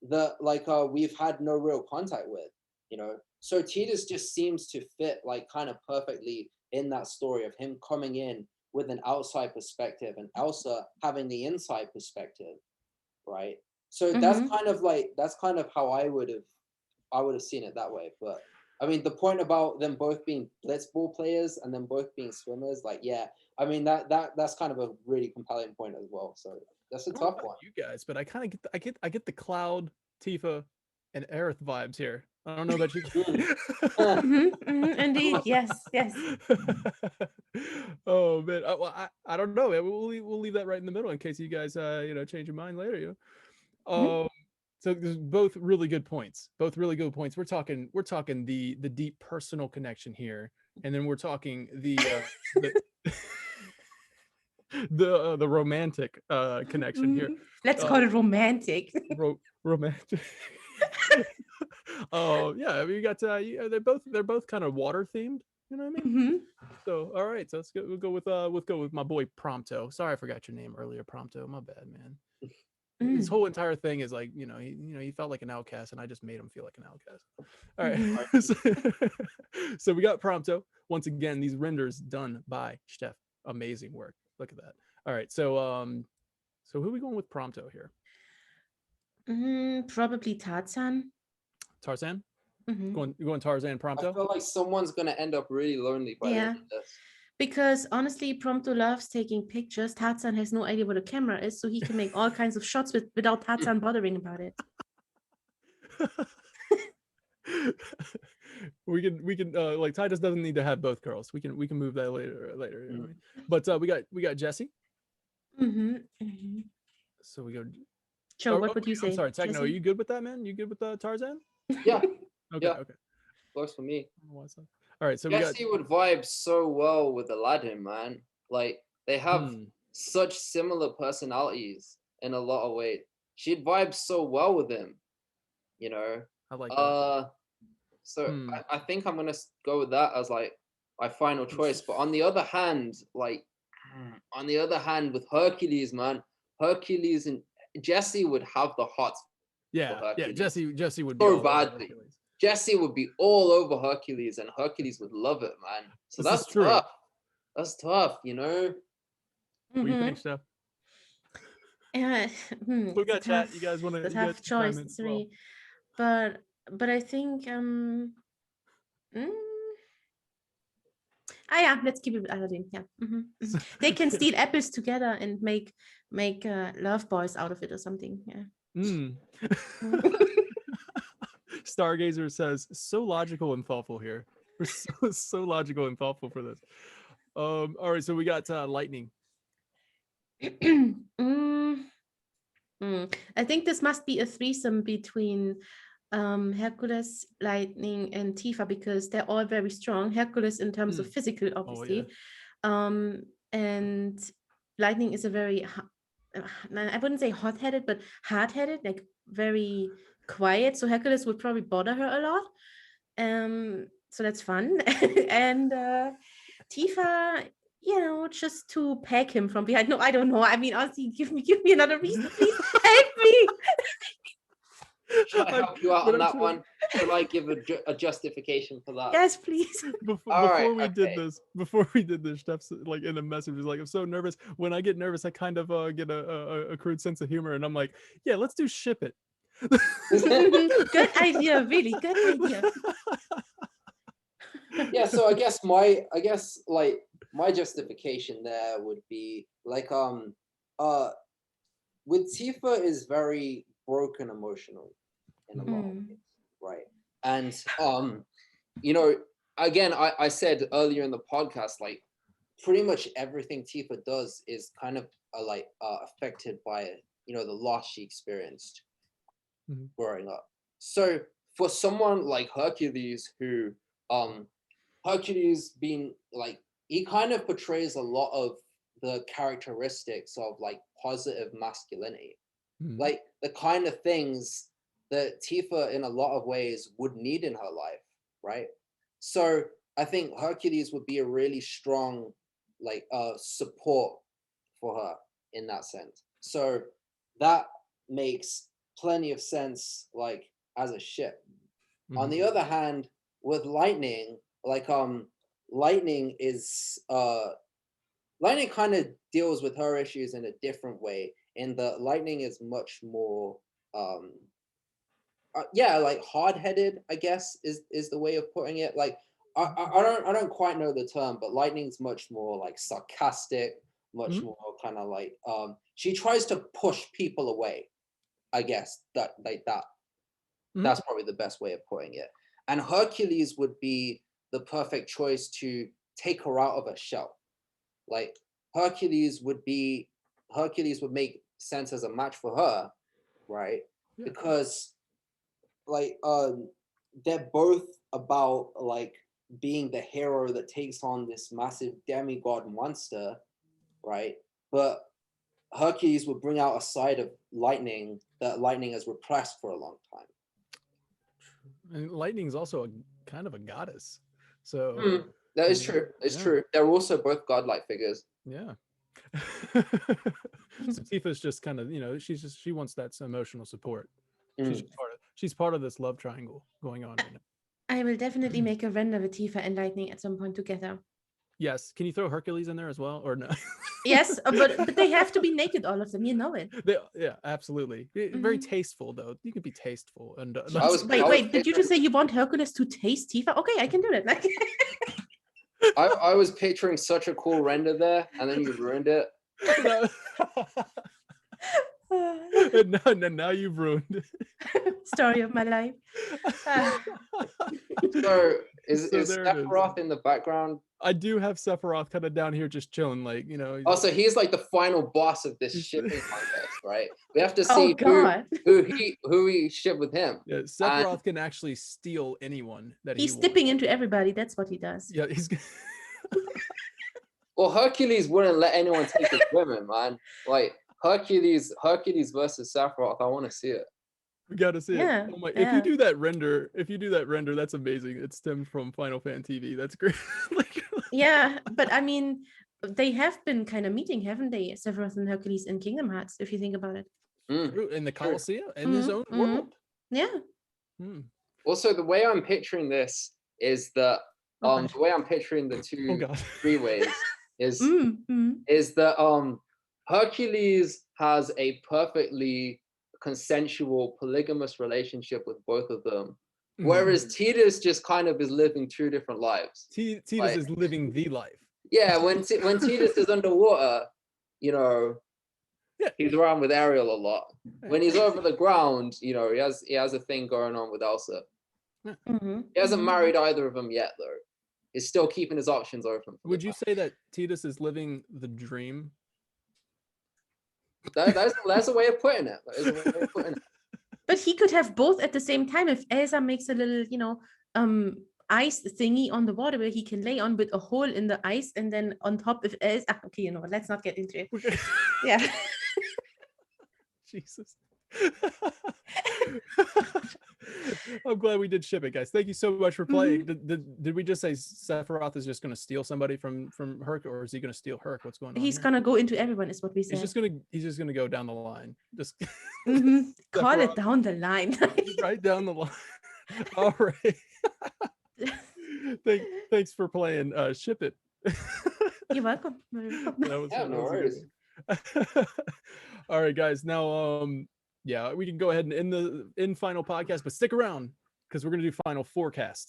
that like we've had no real contact with, you know? So Titus just seems to fit like kind of perfectly in that story of him coming in with an outside perspective and Elsa having the inside perspective, right? So that's kind of how I would have seen it that way. But I mean, the point about them both being blitzball players and them both being swimmers, like, yeah, I mean that's kind of a really compelling point as well. So that's a tough one. You guys, but I kind of get the Cloud, Tifa, and Aerith vibes here. I don't know about you. Indeed, yes. Oh man, I don't know. We'll leave that right in the middle in case you guys change your mind later. You know. So there's both really good points. We're talking the deep personal connection here, and then we're talking the the romantic connection here. Let's call it romantic. Romantic. Oh yeah, I mean, you got they're both kind of water themed. You know what I mean? So all right, so we'll go with my boy Prompto. Sorry, I forgot your name earlier, Prompto. My bad, man. His whole entire thing is like, he felt like an outcast, and I just made him feel like an outcast. All right. So we got Prompto. Once again, these renders done by Steph. Amazing work. Look at that. All right. So who are we going with Prompto here? Probably Tarzan. Tarzan? You're going Tarzan Prompto? I feel like someone's gonna end up really lonely by the end of this. Because honestly, Prompto loves taking pictures. Tarzan has no idea what a camera is, so he can make all kinds of shots without Tarzan bothering about it. we can like Titus doesn't need to have both girls. We can move that later. You know? But we got Jesse. So we go. Joe, what would you say? I'm sorry, Techno. Are you good with that, man? You good with Tarzan? Yeah. Okay. Yeah. Okay. Works for me. All right. So Jesse would vibe so well with Aladdin, man. Like they have such similar personalities in a lot of ways. She'd vibe so well with him, you know. I like that. So I think I'm gonna go with that as like my final choice. But on the other hand, like On the other hand, with Hercules, man, Hercules and Jesse would have the hots for Yeah, Hercules. Jesse would be So all over badly. Hercules. Jesse would be all over Hercules, and Hercules would love it, man. So This is that's true. tough. That's tough, you know. What do you think, Steph? It's got a chat. tough, You guys want to? a tough choice, Sri. But I think yeah, let's keep it with Aladdin. Yeah, they can steal apples together and make love boys out of it or something. Yeah. Stargazer says, so logical and thoughtful here. We're so logical and thoughtful for this. All right, so we got lightning. I think this must be a threesome between Hercules, Lightning, and Tifa, because they're all very strong. Hercules in terms of physical, obviously. And Lightning is a very, I wouldn't say hot-headed, but hard-headed, like very quiet. So Hercules would probably bother her a lot. So that's fun. And Tifa, just to peg him from behind. No, I don't know. I mean, honestly, give me another reason, please. Help me. Should I help you out on that one? Should I give a justification for that? Yes, please. Before we did this, Steph's like in a message was like, I'm so nervous. When I get nervous, I kind of get a crude sense of humor, and I'm like, yeah, let's do ship it. Good idea, really good idea. Yeah, so I guess my justification there would be like with Tifa is very broken emotionally in a lot of ways, right? And again, I said earlier in the podcast, like pretty much everything Tifa does is kind of affected by the loss she experienced growing up. So for someone like Hercules, who Hercules being like, he kind of portrays a lot of the characteristics of like positive masculinity, like the kind of things that Tifa in a lot of ways would need in her life, right? So I think Hercules would be a really strong support for her in that sense. So that makes plenty of sense, like as a ship. On the other hand, with Lightning, Lightning kind of deals with her issues in a different way, in that Lightning is much more hard-headed, I guess is the way of putting it. Like I don't quite know the term, but Lightning's much more like sarcastic, much more kind of like she tries to push people away, I guess. That's probably the best way of putting it. And Hercules would be the perfect choice to take her out of her shell. Like Hercules would make sense as a match for her, right? Yeah. Because they're both about like being the hero that takes on this massive demigod monster, right? But Hercules would bring out a side of Lightning that Lightning has repressed for a long time. And Lightning's also a kind of a goddess. So that is true. It's true. They're also both godlike figures. Yeah. So Tifa's just kind of, she wants that emotional support. She's part of this love triangle going on right now. I will definitely make a render with Tifa and Lightning at some point together. Yes. Can you throw Hercules in there as well, or no? Yes, but they have to be naked, all of them. You know it. Yeah, absolutely. Very tasteful, though. You can be tasteful. And wait. Did you just say you want Hercules to taste Tifa? Okay, I can do that. I was picturing such a cool render there, and then you ruined it. Now you've ruined it. Story of my life. So is Sephiroth in the background? I do have Sephiroth kind of down here just chilling, like, so he's like the final boss of this shipping contest, right? We have to see who he ship with him. Yeah, Sephiroth can actually steal anyone that he's dipping into everybody. That's what he does. Yeah, he's well, Hercules wouldn't let anyone take his women, man. Like Hercules versus Sephiroth, I want to see it. We got to see it. Oh my, if you do that render, that's amazing. It stemmed from Final Fantasy Vii. That's great. Yeah, but I mean, they have been kind of meeting, haven't they, Sephiroth and Hercules in Kingdom Hearts, if you think about it. In the True. Colosseum, in his own world. Yeah. Also, the way I'm picturing this is that Oh, the way I'm picturing the Oh two god. freeways is mm. is that Hercules has a perfectly consensual polygamous relationship with both of them, whereas Tidus just kind of is living two different lives. Tidus Like- is living the life. Yeah, when Tidus is underwater, you know, Yeah. he's around with Ariel a lot. When he's over the ground, you know, he has a thing going on with Elsa. He hasn't married either of them yet, though. He's still keeping his options open. Would you say that Tidus is living the dream? That's a way of putting it. That is a way of putting it. But he could have both at the same time if Elsa makes a little, ice thingy on the water where he can lay on with a hole in the ice, and then on top of Elsa. Okay, let's not get into it. Yeah. Jesus. I'm glad we did ship it, guys. Thank you so much for playing. Did we just say Sephiroth is just going to steal somebody from Herc, or is he going to steal Herc? What's going on? He's going to go into everyone, is what we said. He's just gonna go down the line. Just call it down the line. Right down the line. All right. Thanks for playing. Ship it. You're welcome. No worries. All right, guys. Now, yeah, we can go ahead and end Final Podcast, but stick around because we're gonna do Final Forecast.